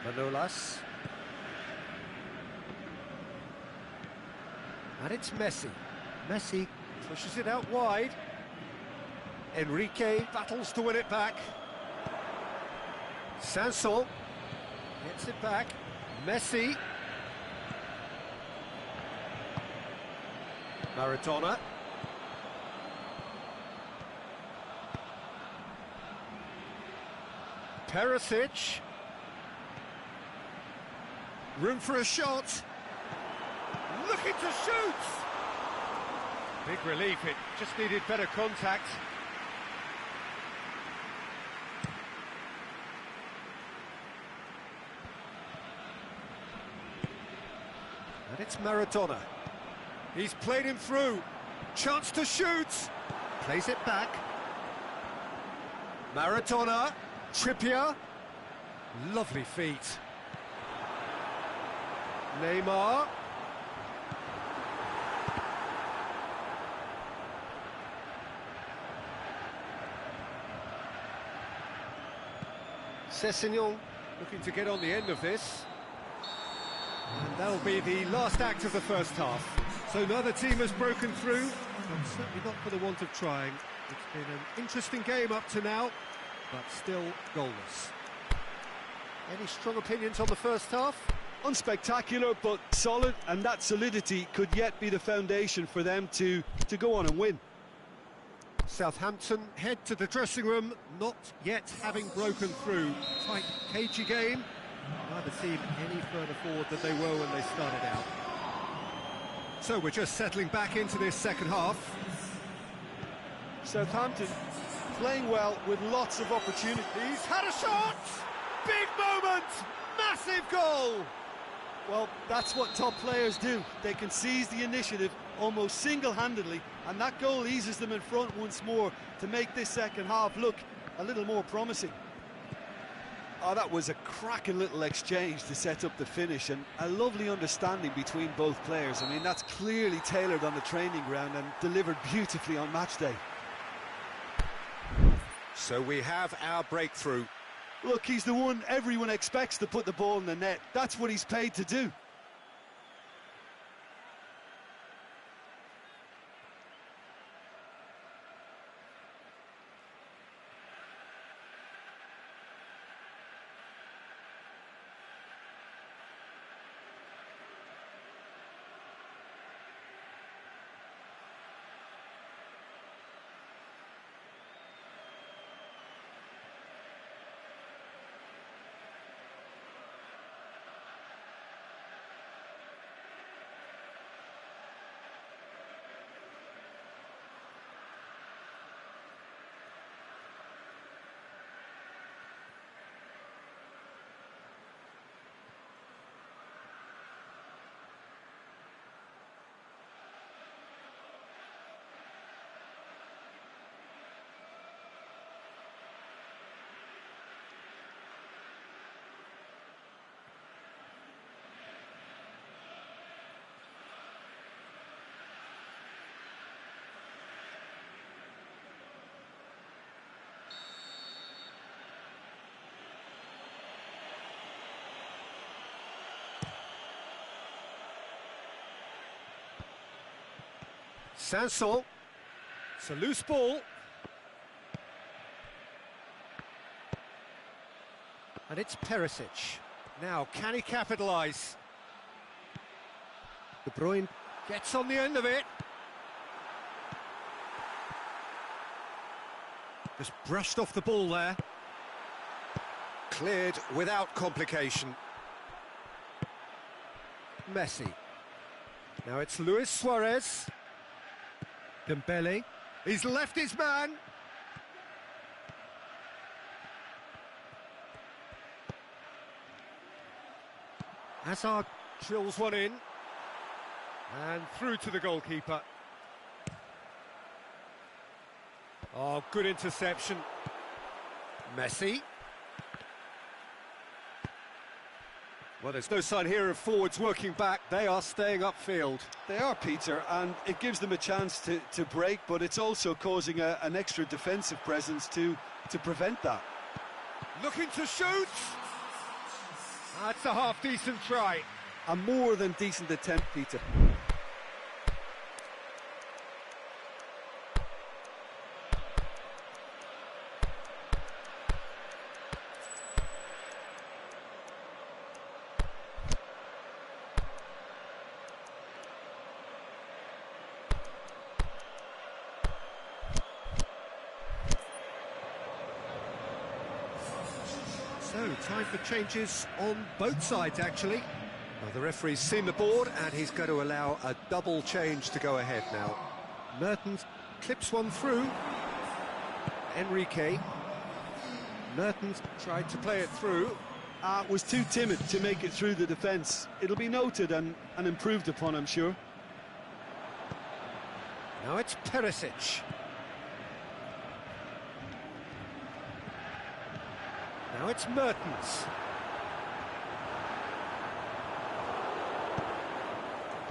Manolas. And it's Messi. Messi pushes it out wide. Enrique battles to win it back. Sanson gets it back. Messi. Maradona. Perisic. Room for a shot. Looking to shoot. Big relief, it just needed better contact. And it's Maradona. He's played him through. Chance to shoot. Plays it back. Maradona. Trippier. Lovely feet. Neymar. Sessegnon looking to get on the end of this. And that'll be the last act of the first half. So neither team has broken through, but certainly not for the want of trying. It's been an interesting game up to now, but still goalless. Any strong opinions on the first half? Unspectacular, but solid, and that solidity could yet be the foundation for them to go on and win. Southampton head to the dressing room, not yet having broken through. Tight, cagey game. Neither team any further forward than they were when they started out. So we're just settling back into this second half. Southampton playing well with lots of opportunities. He's had a shot! Big moment! Massive goal! Well, that's what top players do. They can seize the initiative almost single-handedly, and that goal eases them in front once more to make this second half look a little more promising. Oh, that was a cracking little exchange to set up the finish, and a lovely understanding between both players. I mean, that's clearly tailored on the training ground and delivered beautifully on match day. So we have our breakthrough. Look, he's the one everyone expects to put the ball in the net. That's what he's paid to do. Sanson. It's a loose ball. And it's Perisic. Now, can he capitalise? De Bruyne gets on the end of it. Just brushed off the ball there. Cleared without complication. Messi. Now it's Luis Suarez. Dembele. He's left his man. Hazard drills one in. And through to the goalkeeper. Oh, good interception. Messi. Well, there's no sign here of forwards working back. They are staying upfield. They are, Peter, and it gives them a chance to break, but it's also causing an extra defensive presence to prevent that. Looking to shoot. That's a half-decent try. A more than decent attempt, Peter. So, time for changes on both sides, actually. Well, the referee's seen the board, and he's going to allow a double change to go ahead now. Mertens clips one through. Enrique. Mertens tried to play it through. Was too timid to make it through the defence. It'll be noted and improved upon, I'm sure. Now it's Perisic. Now it's Mertens.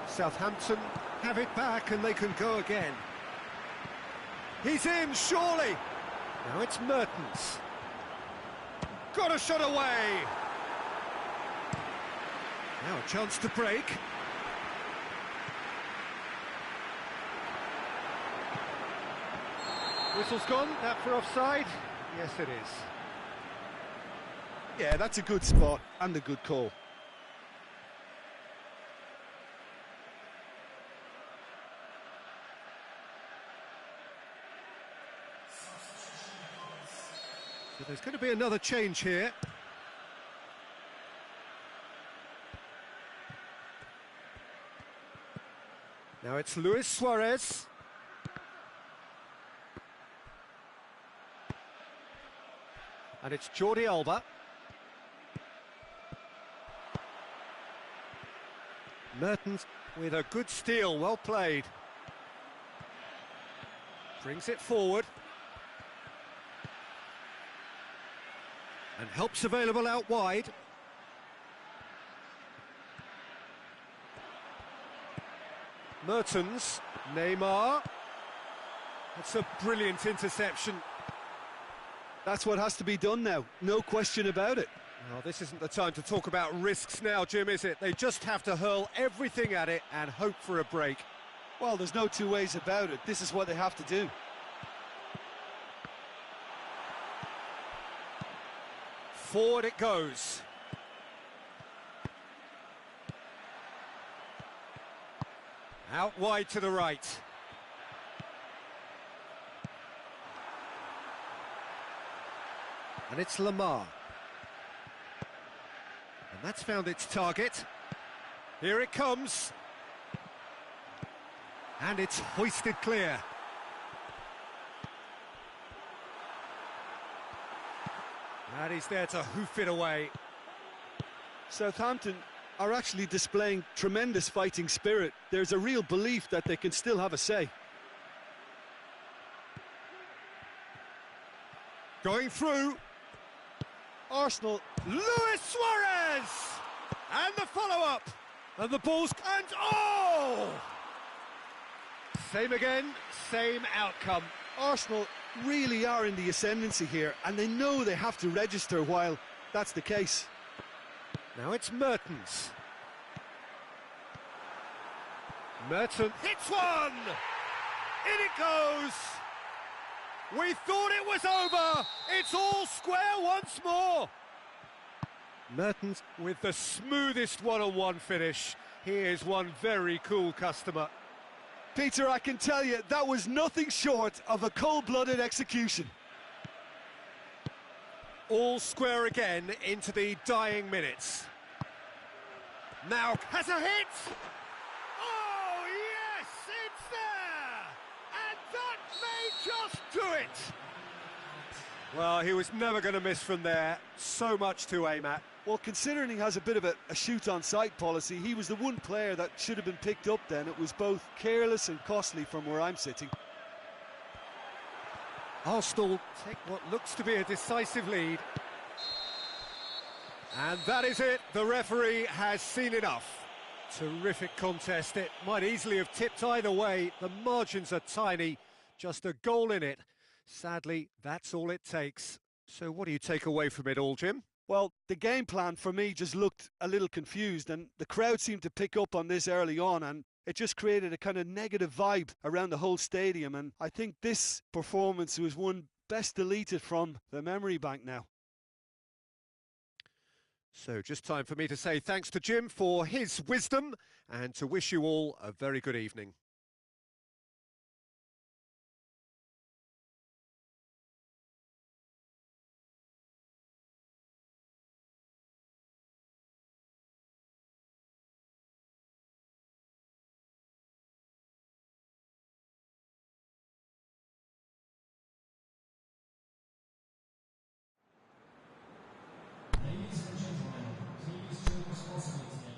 Southampton have it back and they can go again. He's in, surely. Now it's Mertens. Got a shot away. Now a chance to break. Whistle's gone, that for offside? Yes, it is. Yeah, that's a good spot and a good call. So there's going to be another change here. Now it's Luis Suarez. And it's Jordi Alba. Mertens with a good steal, well played. Brings it forward. And help's available out wide. Mertens, Neymar. That's a brilliant interception. That's what has to be done now, no question about it. Well, this isn't the time to talk about risks now, Jim, is it? They just have to hurl everything at it and hope for a break. Well, there's no two ways about it. This is what they have to do. Forward it goes. Out wide to the right. And it's Lamar. And that's found its target. Here it comes. And it's hoisted clear. And he's there to hoof it away. Southampton are actually displaying tremendous fighting spirit. There's a real belief that they can still have a say. Going through. Arsenal. Luis Suarez! And the follow-up. And the ball's... And oh! Same again, same outcome. Arsenal really are in the ascendancy here, and they know they have to register while that's the case. Now it's Mertens. Mertens hits one! In it goes! We thought it was over! It's all square once more! Mertens with the smoothest one-on-one finish. He is one very cool customer. Peter, I can tell you, that was nothing short of a cold-blooded execution. All square again into the dying minutes. Now has a hit! Oh, yes, it's there! And that may just do it! Well, he was never going to miss from there. So much to aim at. Well, considering he has a bit of a shoot-on-sight policy, he was the one player that should have been picked up then. It was both careless and costly from where I'm sitting. Arsenal take what looks to be a decisive lead. And that is it. The referee has seen enough. Terrific contest. It might easily have tipped either way. The margins are tiny. Just a goal in it. Sadly, that's all it takes. So what do you take away from it all, Jim? Well, the game plan for me just looked a little confused, and the crowd seemed to pick up on this early on, and it just created a kind of negative vibe around the whole stadium. And I think this performance was one best deleted from the memory bank now. So just time for me to say thanks to Jim for his wisdom and to wish you all a very good evening. Ladies and gentlemen, please drink responsibly today.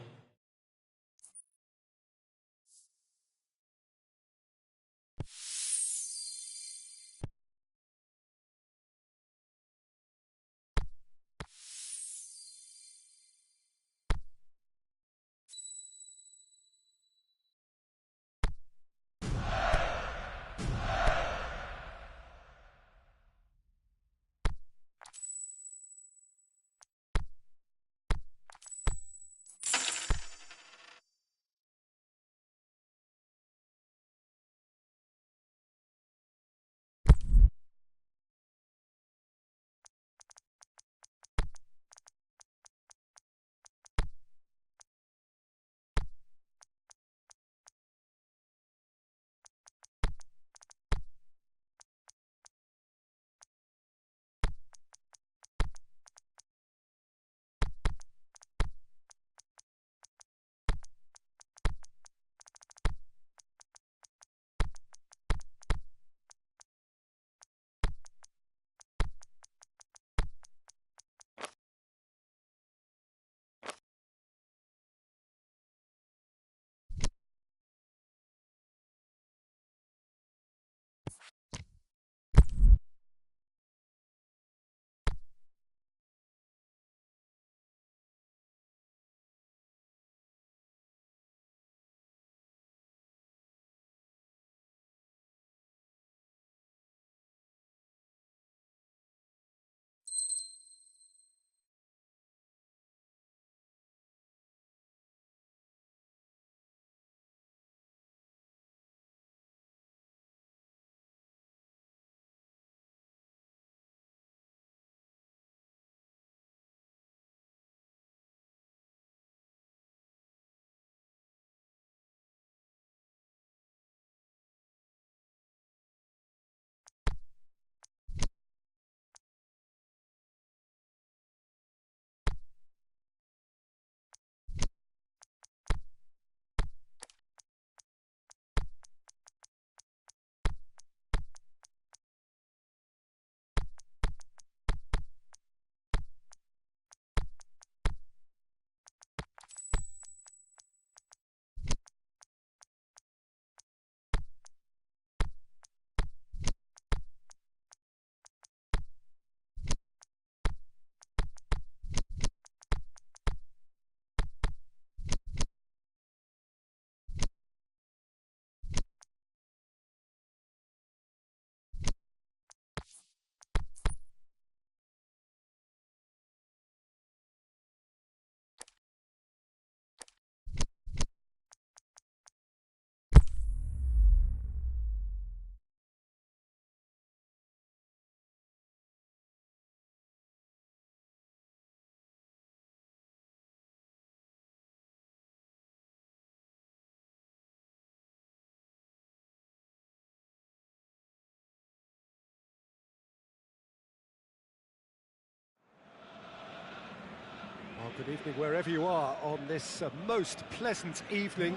Well, good evening wherever you are on this most pleasant evening.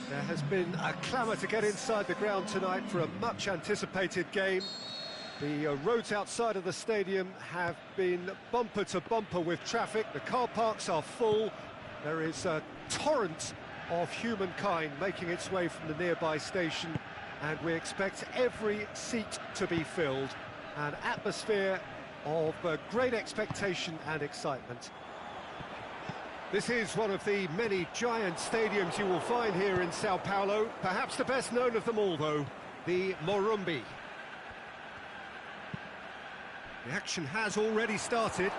There has been a clamour to get inside the ground tonight for a much anticipated game. The roads outside of the stadium have been bumper to bumper with traffic. The car parks are full. There is a torrent of humankind making its way from the nearby station, and we expect every seat to be filled. An atmosphere of great expectation and excitement. This is one of the many giant stadiums you will find here in Sao Paulo. Perhaps the best known of them all, though, the Morumbi. The action has already started.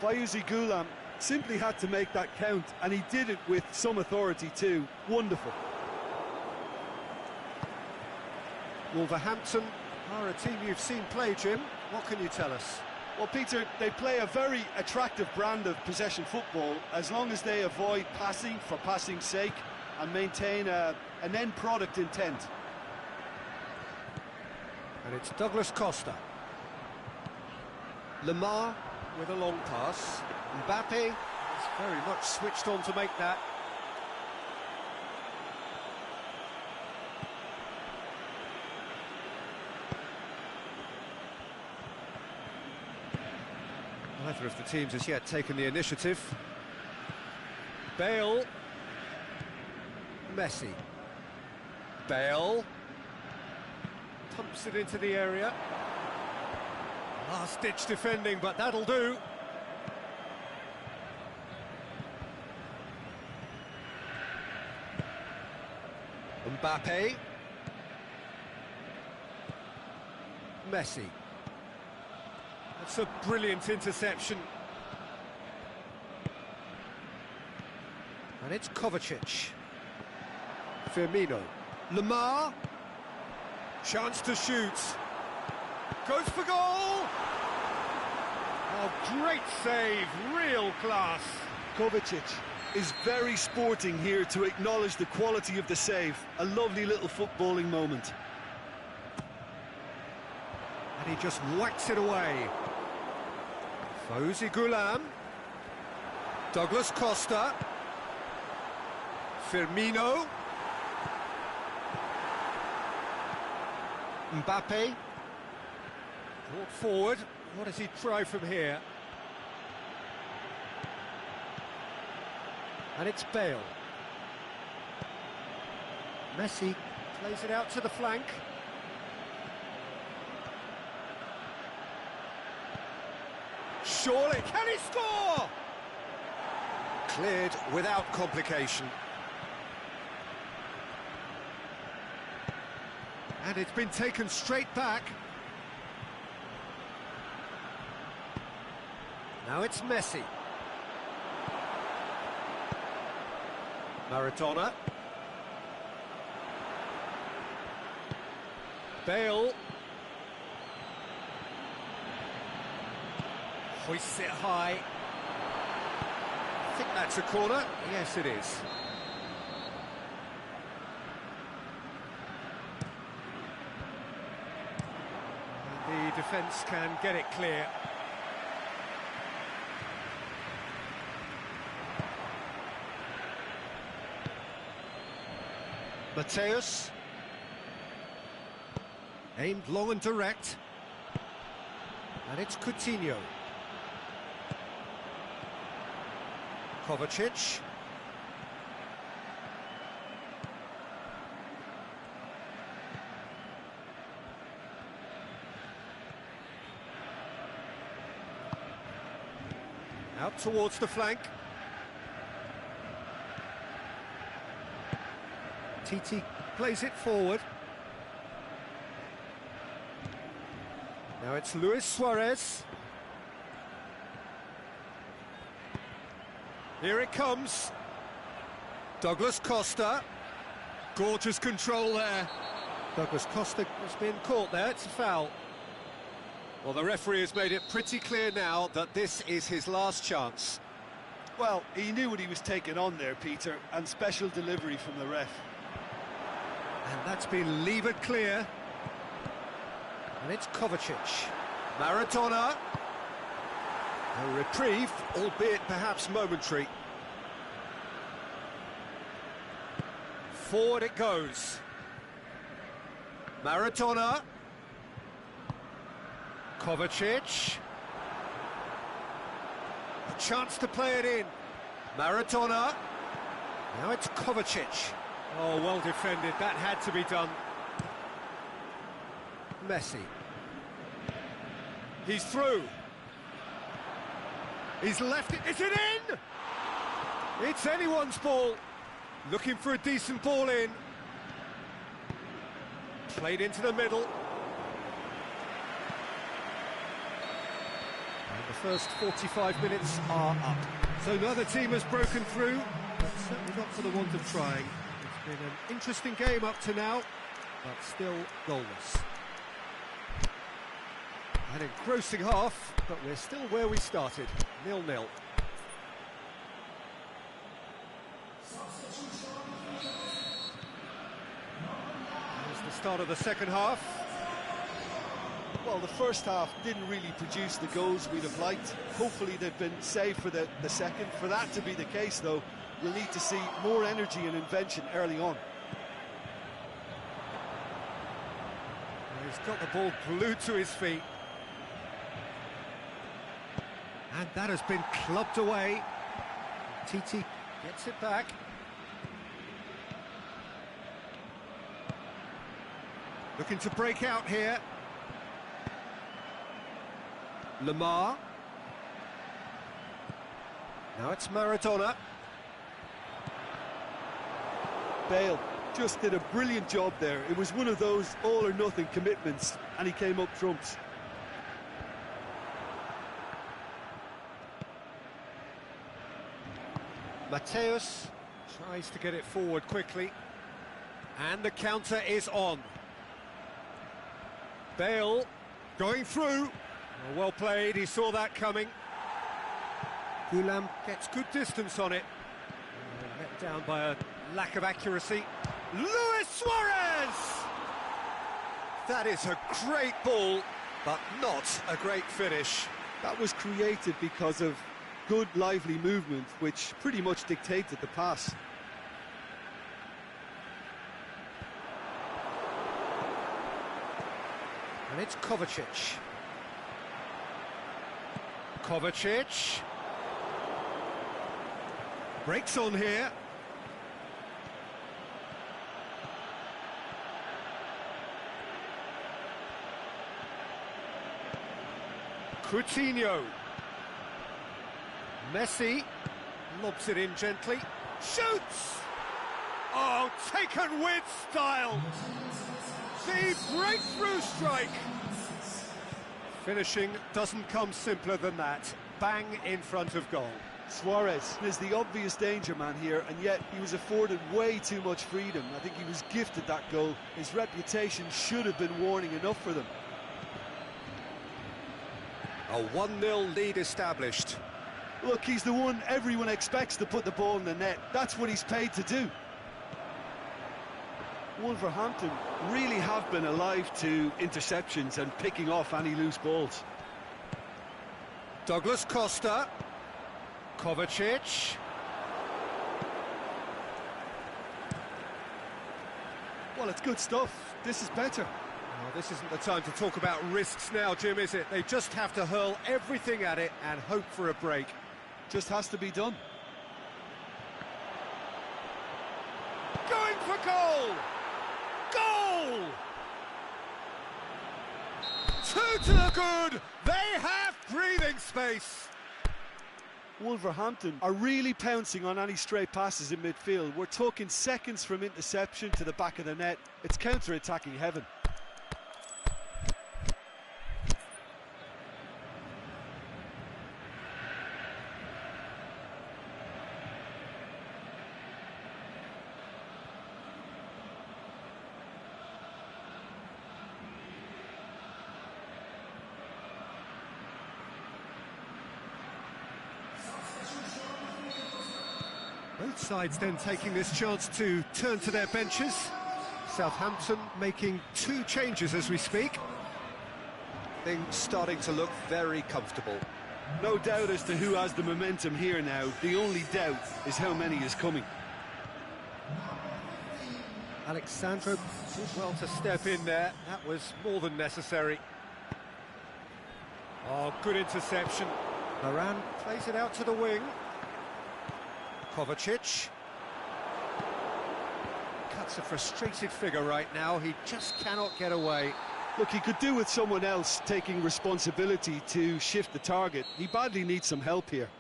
Fayuzi Ghulam simply had to make that count, and he did it with some authority too. Wonderful. Wolverhampton are a team you've seen play, Jim. What can you tell us? Well, Peter, they play a very attractive brand of possession football as long as they avoid passing for passing's sake and maintain an end product intent. And it's Douglas Costa. Lamar with a long pass. Mbappe is very much switched on to make that. Neither of the teams has yet taken the initiative. Bale. Messi. Bale. Pumps it into the area. Last-ditch defending, but that'll do. Mbappe. Messi. That's a brilliant interception. And it's Kovacic. Firmino. Lamar. Chance to shoot. Goes for goal! Oh, great save, real class. Kovacic is very sporting here to acknowledge the quality of the save. A lovely little footballing moment. And he just whacks it away. Fauzi Ghulam. Douglas Costa. Firmino. Mbappe. Brought forward. What does he try from here? And it's Bale. Messi plays it out to the flank. Surely, can he score? Cleared without complication. And it's been taken straight back. Now it's Messi. Maradona. Bale. Hoists it high. I think that's a corner. Yes, it is. And the defence can get it clear. Mateus. Aimed long and direct. And it's Coutinho. Kovacic. Out towards the flank. TT plays it forward. Now it's Luis Suarez. Here it comes. Douglas Costa. Gorgeous control there. Douglas Costa has been caught there. It's a foul. Well, the referee has made it pretty clear now that this is his last chance. Well, he knew what he was taking on there, Peter, and special delivery from the ref. And that's been levered clear. And it's Kovacic. Maradona. A reprieve, albeit perhaps momentary. Forward it goes. Maradona. Kovacic. A chance to play it in. Maradona. Now it's Kovacic. Oh, well defended. That had to be done. Messi. He's through. He's left it. Is it in? It's anyone's ball. Looking for a decent ball in. Played into the middle. And The first 45 minutes are up. So neither team has broken through, but certainly not for the want of trying. It's been an interesting game up to now, but still goalless. An engrossing half, but we're still where we started, 0-0. Here's the start of the second half. Well, the first half didn't really produce the goals we'd have liked. Hopefully they've been saved for the second. For that to be the case, though, we'll need to see more energy and invention early on. He's got the ball glued to his feet. And that has been clubbed away. Titi gets it back. Looking to break out here. Lamar. Now it's Maradona. Bale just did a brilliant job there. It was one of those all-or-nothing commitments, and he came up trumps. Mateus tries to get it forward quickly. And the counter is on. Bale going through. Well played, he saw that coming. Goulam gets good distance on it. Let down by a lack of accuracy. Luis Suarez! That is a great ball, but not a great finish. That was created because of good, lively movement, which pretty much dictated the pass. And it's Kovacic. Kovacic. Breaks on here. Coutinho. Messi lobs it in gently. Shoots! Oh, taken with style. The breakthrough strike. Finishing doesn't come simpler than that. Bang in front of goal. Suarez is the obvious danger man here, and yet he was afforded way too much freedom. I think he was gifted that goal. His reputation should have been warning enough for them. A 1-0 lead established. Look, he's the one everyone expects to put the ball in the net. That's what he's paid to do. Wolverhampton really have been alive to interceptions and picking off any loose balls. Douglas Costa. Kovacic. Well, it's good stuff. This is better. Well, this isn't the time to talk about risks now, Jim, is it? They just have to hurl everything at it and hope for a break. Just has to be done. Going for goal! Goal! 2 to the good! They have breathing space! Wolverhampton are really pouncing on any stray passes in midfield. We're talking seconds from interception to the back of the net. It's counter-attacking heaven. Both sides then taking this chance to turn to their benches. Southampton making 2 changes as we speak. Things starting to look very comfortable. No doubt as to who has the momentum here now. The only doubt is how many is coming. Alexandro did well to step in there. That was more than necessary. Oh, good interception. Moran plays it out to the wing. Kovacic. Cuts a frustrated figure right now. He just cannot get away. Look, he could do with someone else taking responsibility to shift the target. He badly needs some help here.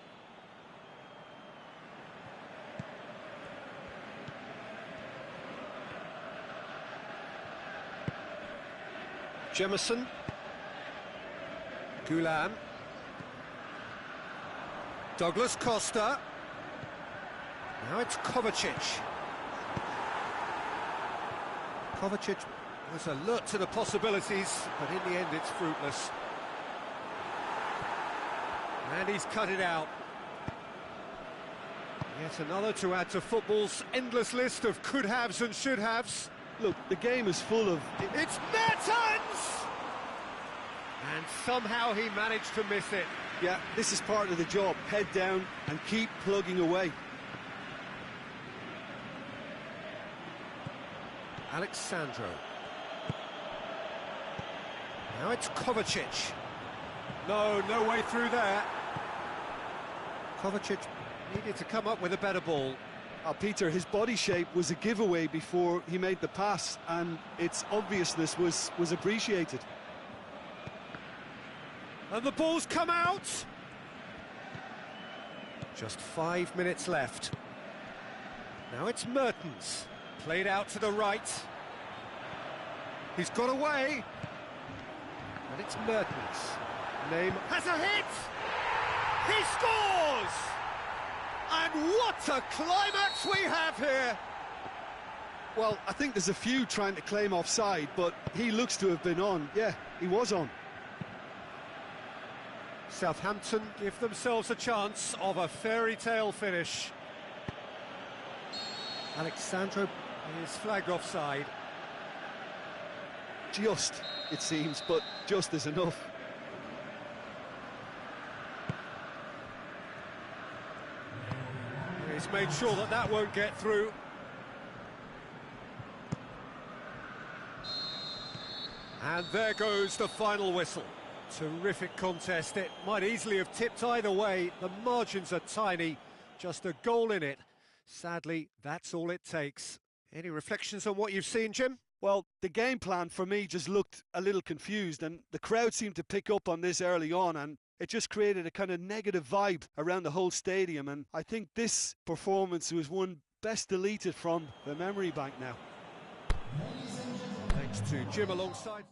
Jemison. Goulam. Douglas Costa. Now it's Kovacic. Kovacic was alert to the possibilities, but in the end it's fruitless. And he's cut it out. Yet another to add to football's endless list of could-haves and should-haves. Look, the game is full of... It's Mertens! And somehow he managed to miss it. Yeah, this is part of the job. Head down and keep plugging away. Alexandro. Now it's Kovacic. No way through there. Kovacic needed to come up with a better ball. Peter, his body shape was a giveaway before he made the pass, and its obviousness was appreciated. And the ball's come out! Just 5 minutes left. Now it's Mertens. Played out to the right. He's got away. And it's Mertens. Name has a hit! He scores! And what a climax we have here! Well, I think there's a few trying to claim offside, but he looks to have been on. Yeah, he was on. Southampton give themselves a chance of a fairy tale finish. Alexandro is flagged offside. Just, it seems, but just is enough. He's made sure that that won't get through. And there goes the final whistle. Terrific contest. It might easily have tipped either way. The margins are tiny, just a goal in it. Sadly, that's all it takes. Any reflections on what you've seen, Jim? Well, the game plan for me just looked a little confused, and the crowd seemed to pick up on this early on, and it just created a kind of negative vibe around the whole stadium, and I think this performance was one best deleted from the memory bank now. Thanks to Jim alongside...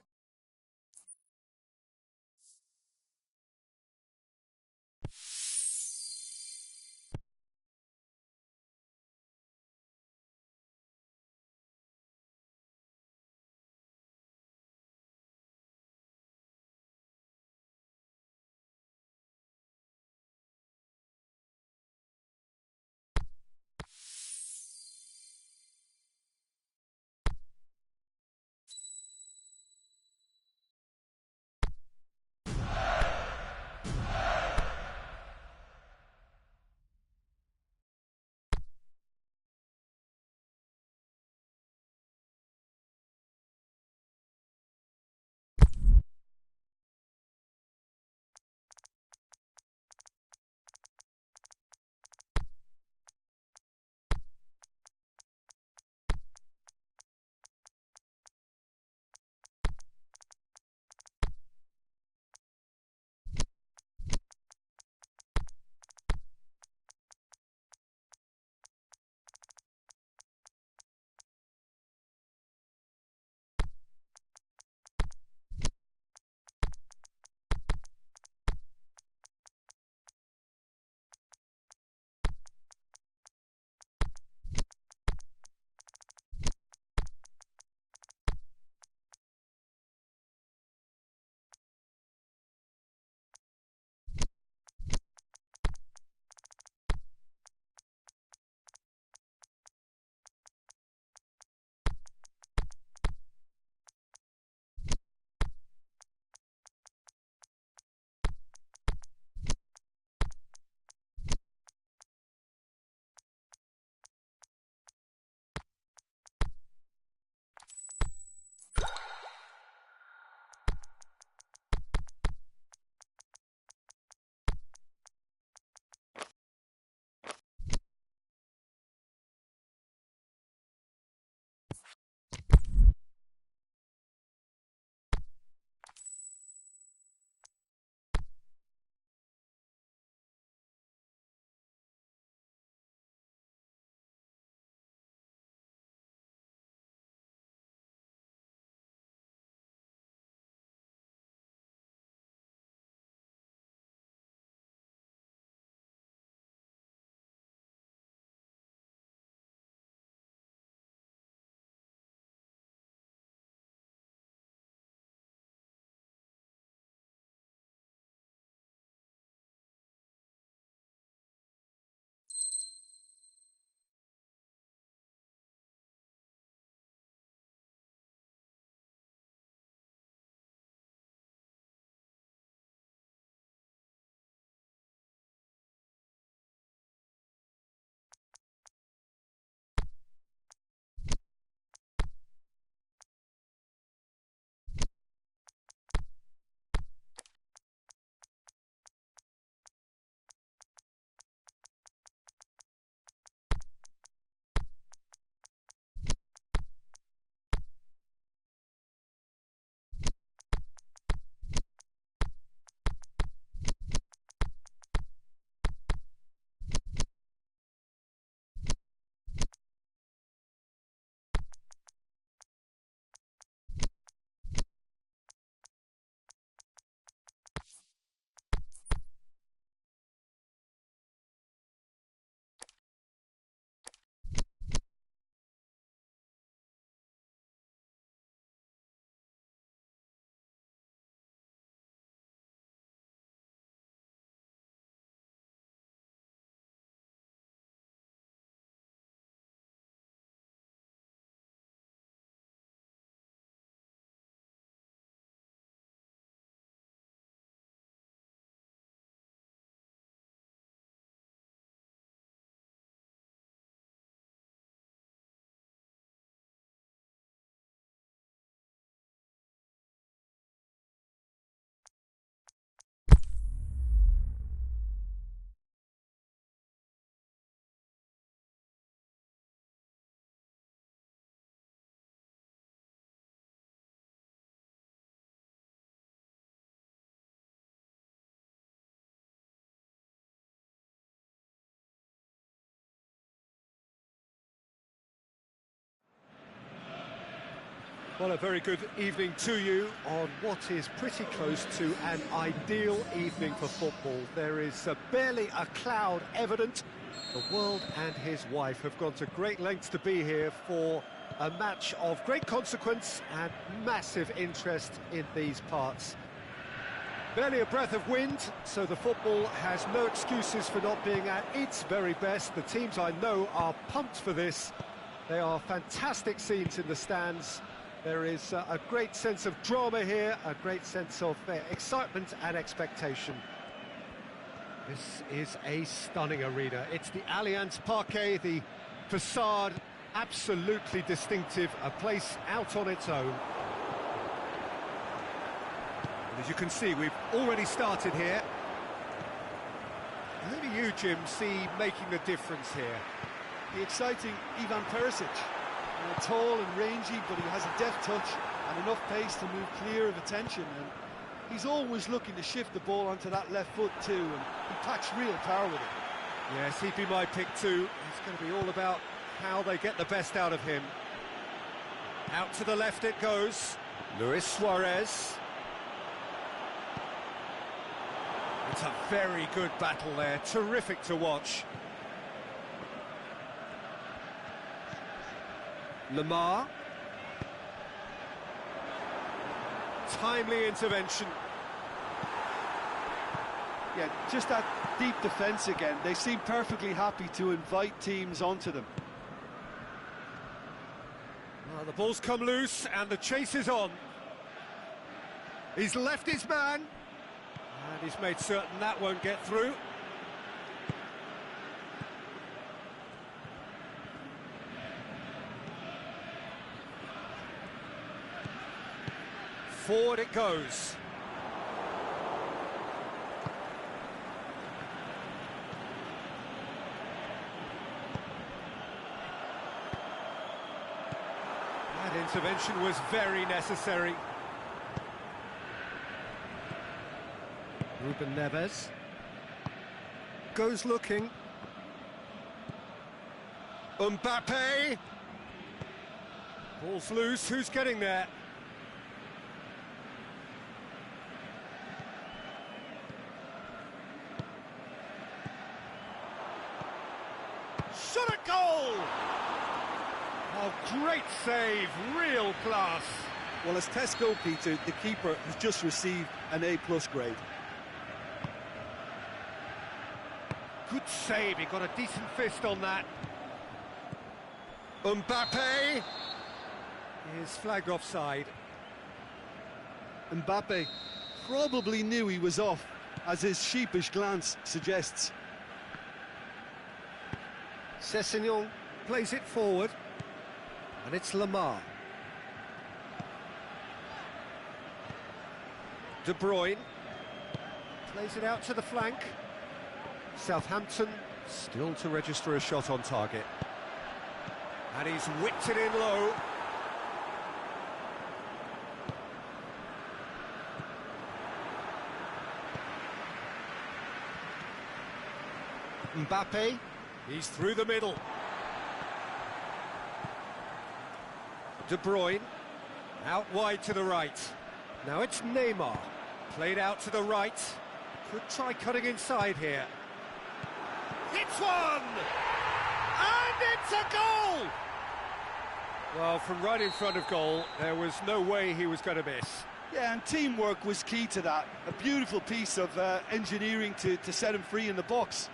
Well, a very good evening to you on what is pretty close to an ideal evening for football. There is barely a cloud evident. The world and his wife have gone to great lengths to be here for a match of great consequence and massive interest in these parts. Barely a breath of wind, so the football has no excuses for not being at its very best. The teams I know are pumped for this. They are fantastic scenes in the stands. There is a great sense of drama here, a great sense of excitement and expectation. This is a stunning arena. It's the Allianz Parquet, the facade, absolutely distinctive, a place out on its own. And as you can see, we've already started here. Who do you, Jim, see making the difference here? The exciting Ivan Perisic. Tall and rangy, but he has a deft touch and enough pace to move clear of attention, and he's always looking to shift the ball onto that left foot too, and he packs real power with it. Yes, he'd be my pick too. It's going to be all about how they get the best out of him. Out to the left it goes. Luis Suarez. It's a very good battle there, terrific to watch. Lamar. Timely intervention. Yeah, just that deep defence again. They seem perfectly happy to invite teams onto them. Well, the ball's come loose and the chase is on. He's left his man. And he's made certain that won't get through. Forward it goes. That intervention was very necessary. Ruben Neves goes looking. Mbappe. Ball's loose, who's getting there? Shot at goal! Oh, great save, real class. Well, as test goalkeeper, the keeper has just received an A+ grade. Good save, he got a decent fist on that. Mbappe is flagged offside. Mbappe probably knew he was off, as his sheepish glance suggests. Sessegnon plays it forward, and it's Lamar. De Bruyne plays it out to the flank. Southampton still to register a shot on target. And he's whipped it in low. Mbappe. He's through the middle. De Bruyne, out wide to the right. Now it's Neymar, played out to the right. Could try cutting inside here. It's one! And it's a goal! Well, from right in front of goal, there was no way he was going to miss. Yeah, and teamwork was key to that. A beautiful piece of engineering to set him free in the box.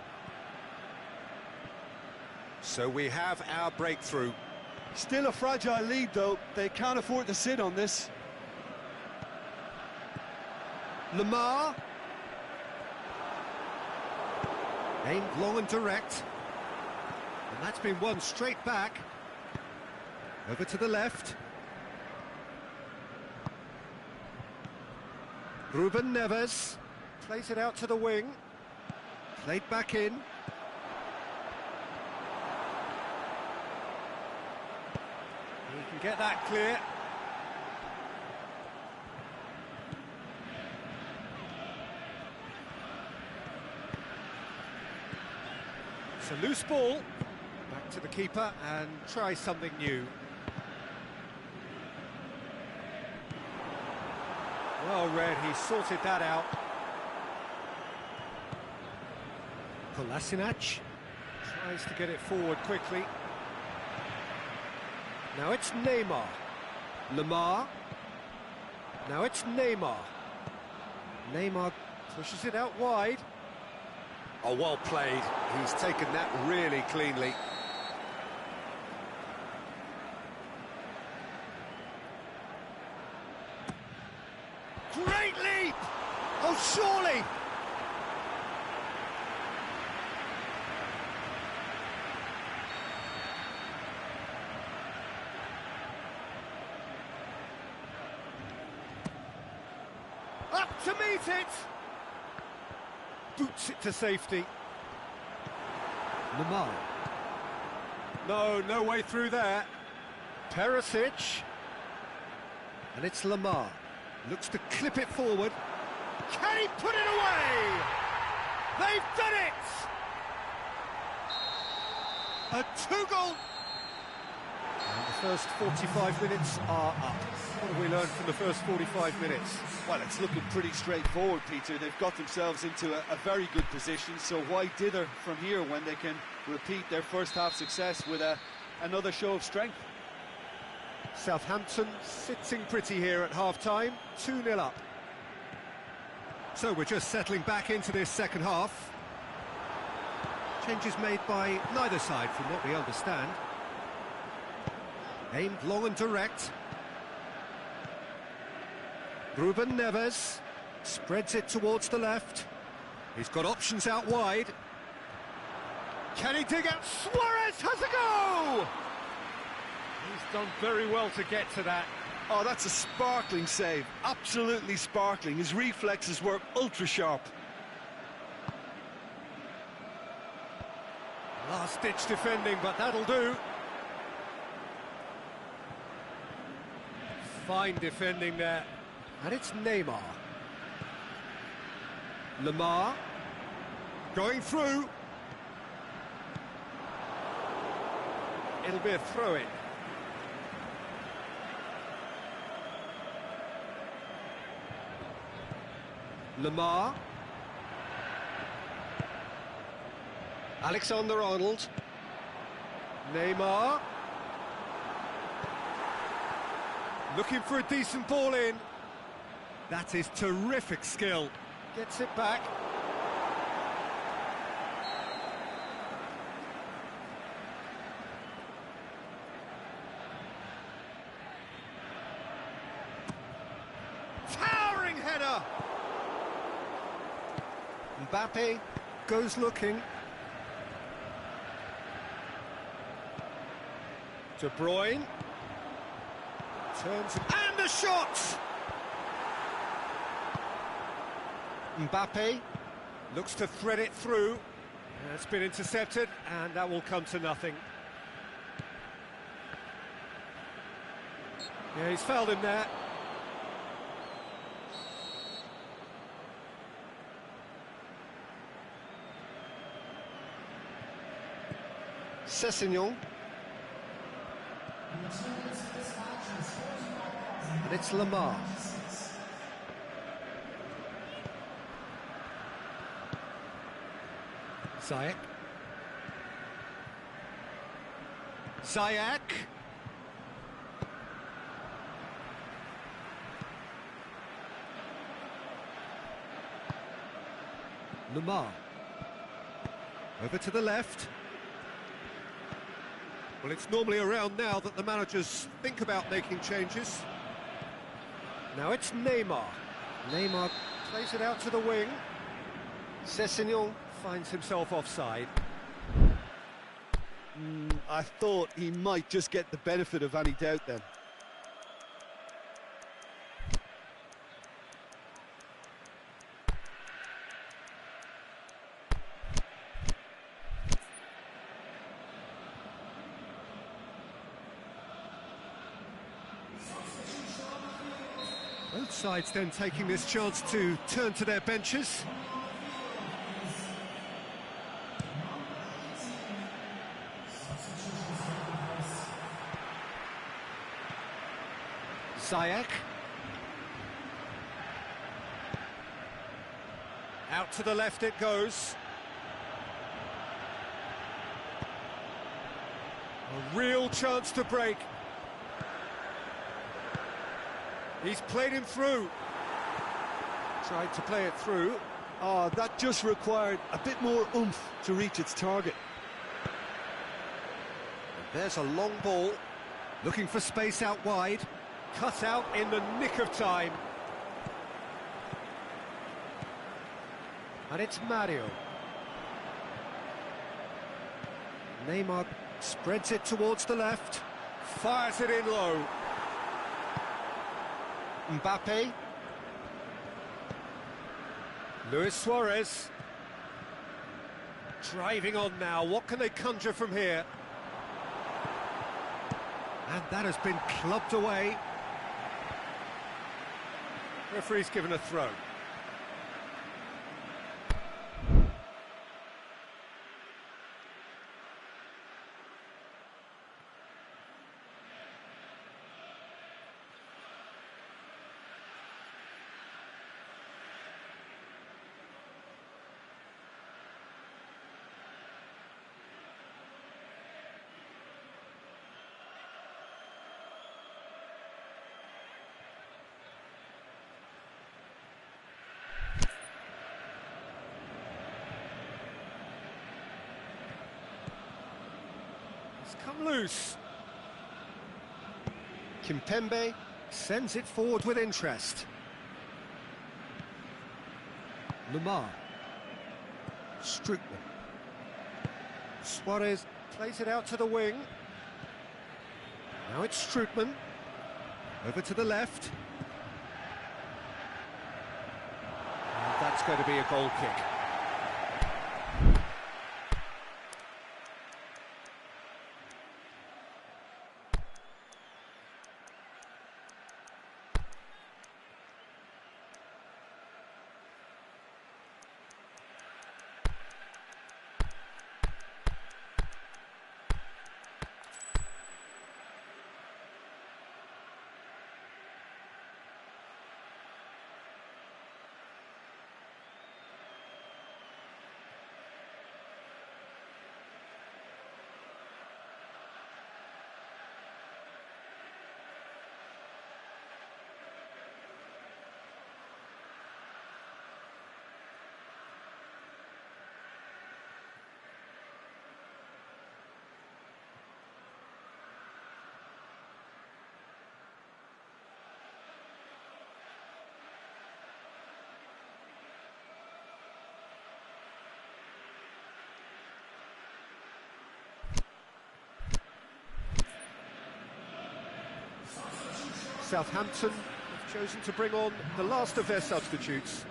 So we have our breakthrough. Still a fragile lead, though. They can't afford to sit on this. Lamar. Aimed long and direct. And that's been won straight back. Over to the left. Ruben Neves plays it out to the wing. Played back in. He can get that clear. It's a loose ball. Back to the keeper and try something new. Oh, Red, he sorted that out. Kolasinac tries to get it forward quickly. Now it's Neymar. Lemar. Now it's Neymar. Neymar pushes it out wide. Oh, well played. He's taken that really cleanly. Great leap! Oh, surely! Up to meet it! Boots it to safety. Lemar. No way through there. Perisic. And it's Lemar. Looks to clip it forward. Can he put it away? They've done it! A two-goal. And the first 45 minutes are up. What have we learned from the first 45 minutes? Well, it's looking pretty straightforward, Peter. They've got themselves into a very good position, so why dither from here when they can repeat their first half success with another show of strength? Southampton sitting pretty here at half-time, 2-0 up. So we're just settling back into this second half. Changes made by neither side from what we understand. Aimed long and direct. Ruben Neves spreads it towards the left. He's got options out wide. Can he dig out? Suarez has a go! He's done very well to get to that. Oh, that's a sparkling save. Absolutely sparkling. His reflexes were ultra-sharp. Last-ditch defending, but that'll do. Fine defending there. And it's Neymar. Lemar. Going through. It'll be a throw-in. Lemar. Alexander-Arnold. Neymar. Looking for a decent ball in. That is terrific skill. Gets it back. Towering header! Mbappe goes looking. De Bruyne. Turns and a shot! Mbappe looks to thread it through. It's been intercepted, and that will come to nothing. Yeah, he's fouled him there. Sessegnon. And it's Lemar. Ziyech. Ziyech. Lemar. Over to the left. Well, it's normally around now that the managers think about making changes. Now it's Neymar. Neymar plays it out to the wing. Sessegnon finds himself offside. I thought he might just get the benefit of any doubt then. Both sides then taking this chance to turn to their benches. Ziyech. Out to the left it goes. A real chance to break. He's played him through. Tried to play it through. Oh, that just required a bit more oomph to reach its target. There's a long ball, looking for space out wide, cut out in the nick of time. And it's Mario. Neymar spreads it towards the left, fires it in low. Mbappe. Luis Suarez. Driving on now, what can they conjure from here? And that has been clubbed away. Referee's given a throw. Come loose. Kimpembe sends it forward with interest. Lamar. Strootman. Suarez plays it out to the wing. Now it's Strootman. Over to the left. And that's going to be a goal kick. Southampton have chosen to bring on the last of their substitutes.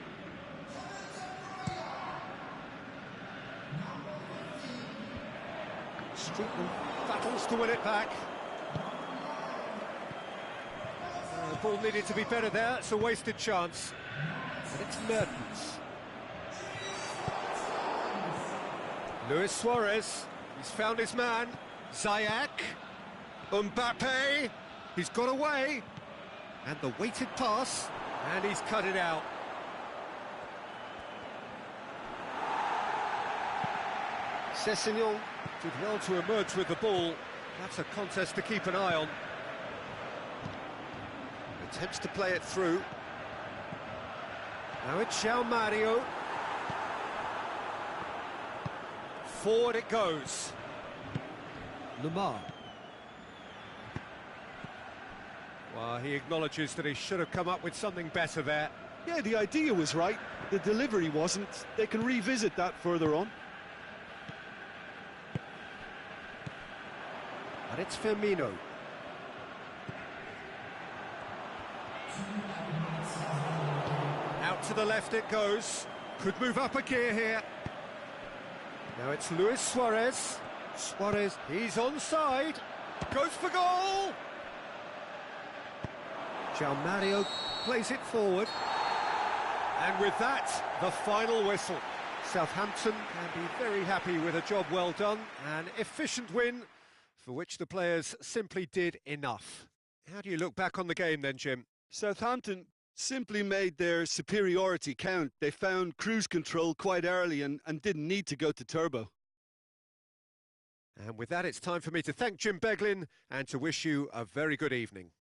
Strootman battles to win it back. The ball needed to be better there, it's a wasted chance. And it's Mertens. Luis Suarez, he's found his man. Ziyech. Mbappe, he's got away. And the weighted pass, and he's cut it out. Sessegnon did well to emerge with the ball. That's a contest to keep an eye on. Attempts to play it through. Now it's João Mario. Forward it goes. Lamar. Well, he acknowledges that he should have come up with something better there. Yeah, the idea was right, the delivery wasn't. They can revisit that further on. And it's Firmino. Out to the left it goes. Could move up a gear here. Now it's Luis Suarez. Suarez, he's onside. Goes for goal! João Mario plays it forward. And with that, the final whistle. Southampton can be very happy with a job well done. An efficient win for which the players simply did enough. How do you look back on the game then, Jim? Southampton Simply made their superiority count. They found cruise control quite early and didn't need to go to turbo. And with that, it's time for me to thank Jim Beglin and to wish you a very good evening.